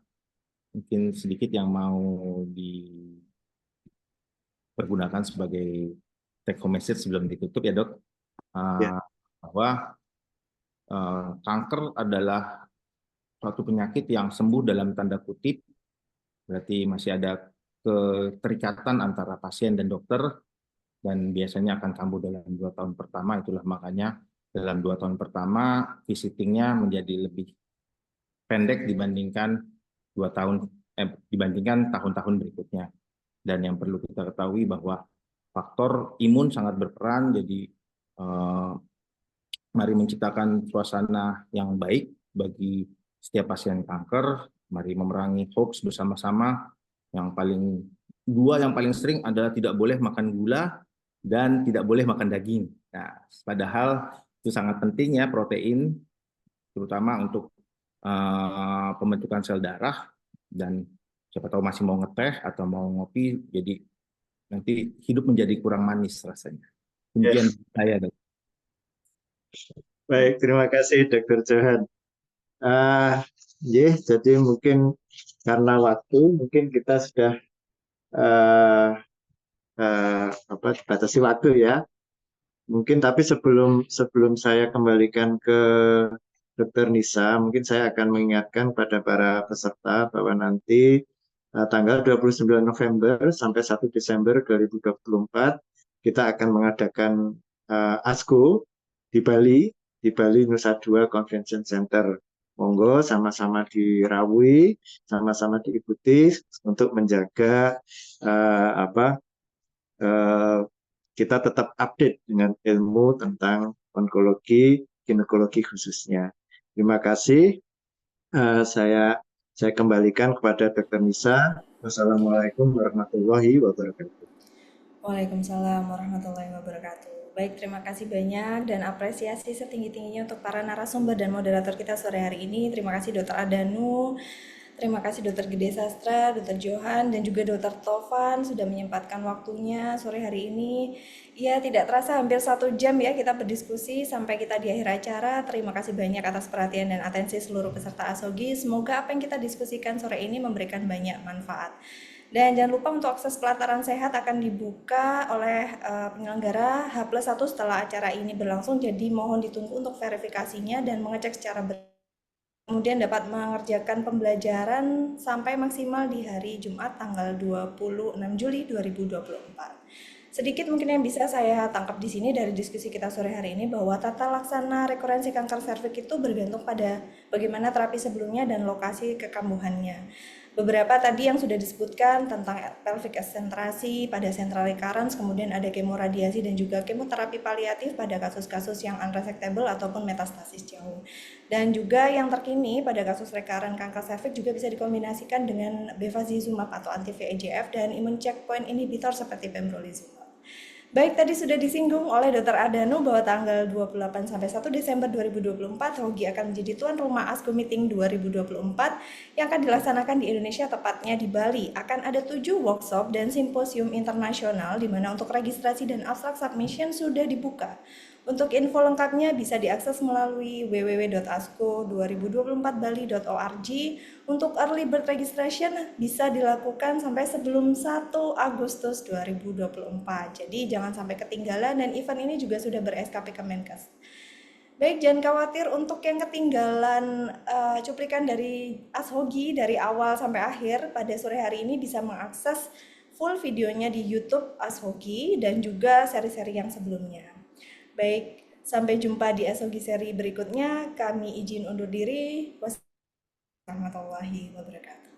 Mungkin sedikit yang mau dipergunakan sebagai take home message sebelum ditutup ya Dok. Ya. Bahwa kanker adalah suatu penyakit yang sembuh dalam tanda kutip, berarti masih ada keterikatan antara pasien dan dokter, dan biasanya akan kambuh dalam 2 tahun pertama. Itulah makanya dalam 2 tahun pertama visitingnya menjadi lebih pendek dibandingkan dibandingkan tahun-tahun berikutnya. Dan yang perlu kita ketahui bahwa faktor imun sangat berperan. Jadi mari menciptakan suasana yang baik bagi setiap pasien kanker. Mari memerangi hoax bersama-sama. Yang paling sering adalah tidak boleh makan gula dan tidak boleh makan daging. Nah, padahal itu sangat penting ya, protein, terutama untuk pembentukan sel darah, dan siapa tahu masih mau ngeteh atau mau ngopi, jadi nanti hidup menjadi kurang manis rasanya. Demikian saya, Dok. Baik, terima kasih Dokter Johan. Jadi mungkin karena waktu, mungkin kita sudah batasi waktu ya. Mungkin tapi sebelum saya kembalikan ke Dokter Nisa, mungkin saya akan mengingatkan pada para peserta bahwa nanti tanggal 29 November sampai 1 Desember 2024 kita akan mengadakan ASCO di Bali Nusa Dua Convention Center. Monggo sama-sama dirawui, sama-sama diikuti untuk menjaga kita tetap update dengan ilmu tentang onkologi, ginekologi khususnya. Terima kasih. Saya kembalikan kepada Dr. Nisa. Wassalamualaikum warahmatullahi wabarakatuh. Waalaikumsalam warahmatullahi wabarakatuh. Baik, terima kasih banyak dan apresiasi setinggi-tingginya untuk para narasumber dan moderator kita sore hari ini. Terima kasih Dr. Ardanu, terima kasih Dr. Gede Sastra, Dr. Johan, dan juga Dr. Tovan sudah menyempatkan waktunya sore hari ini. Ya, tidak terasa hampir 1 jam ya kita berdiskusi sampai kita di akhir acara. Terima kasih banyak atas perhatian dan atensi seluruh peserta ASOGI. Semoga apa yang kita diskusikan sore ini memberikan banyak manfaat. Dan jangan lupa untuk akses pelataran sehat akan dibuka oleh penyelenggara H+1 setelah acara ini berlangsung, jadi mohon ditunggu untuk verifikasinya dan mengecek secara kemudian dapat mengerjakan pembelajaran sampai maksimal di hari Jumat tanggal 26 Juli 2024. Sedikit mungkin yang bisa saya tangkap di sini dari diskusi kita sore hari ini bahwa tata laksana rekurensi kanker serviks itu bergantung pada bagaimana terapi sebelumnya dan lokasi kekambuhannya. Beberapa tadi yang sudah disebutkan tentang pelvic excentrasi pada central recurrence, kemudian ada kemoradiasi dan juga kemoterapi paliatif pada kasus-kasus yang unresectable ataupun metastasis jauh. Dan juga yang terkini pada kasus recurrent kanker serviks juga bisa dikombinasikan dengan bevacizumab atau anti-VEGF dan immune checkpoint inhibitor seperti pembrolizumab. Baik, tadi sudah disinggung oleh Dr. Adanu bahwa tanggal 28 sampai 1 Desember 2024 Hogi akan menjadi tuan rumah ASCO Meeting 2024 yang akan dilaksanakan di Indonesia, tepatnya di Bali. Akan ada 7 workshop dan simposium internasional di mana untuk registrasi dan abstrak submission sudah dibuka. Untuk info lengkapnya bisa diakses melalui www.asco2024bali.org. Untuk early bird registration bisa dilakukan sampai sebelum 1 Agustus 2024. Jadi jangan sampai ketinggalan, dan event ini juga sudah ber-SKP Kemenkes. Baik, jangan khawatir untuk yang ketinggalan cuplikan dari ASHOGI dari awal sampai akhir. Pada sore hari ini bisa mengakses full videonya di YouTube ASHOGI dan juga seri-seri yang sebelumnya. Baik, sampai jumpa di ASHOGI seri berikutnya. Kami izin undur diri. Wassalamualaikum warahmatullahi wabarakatuh.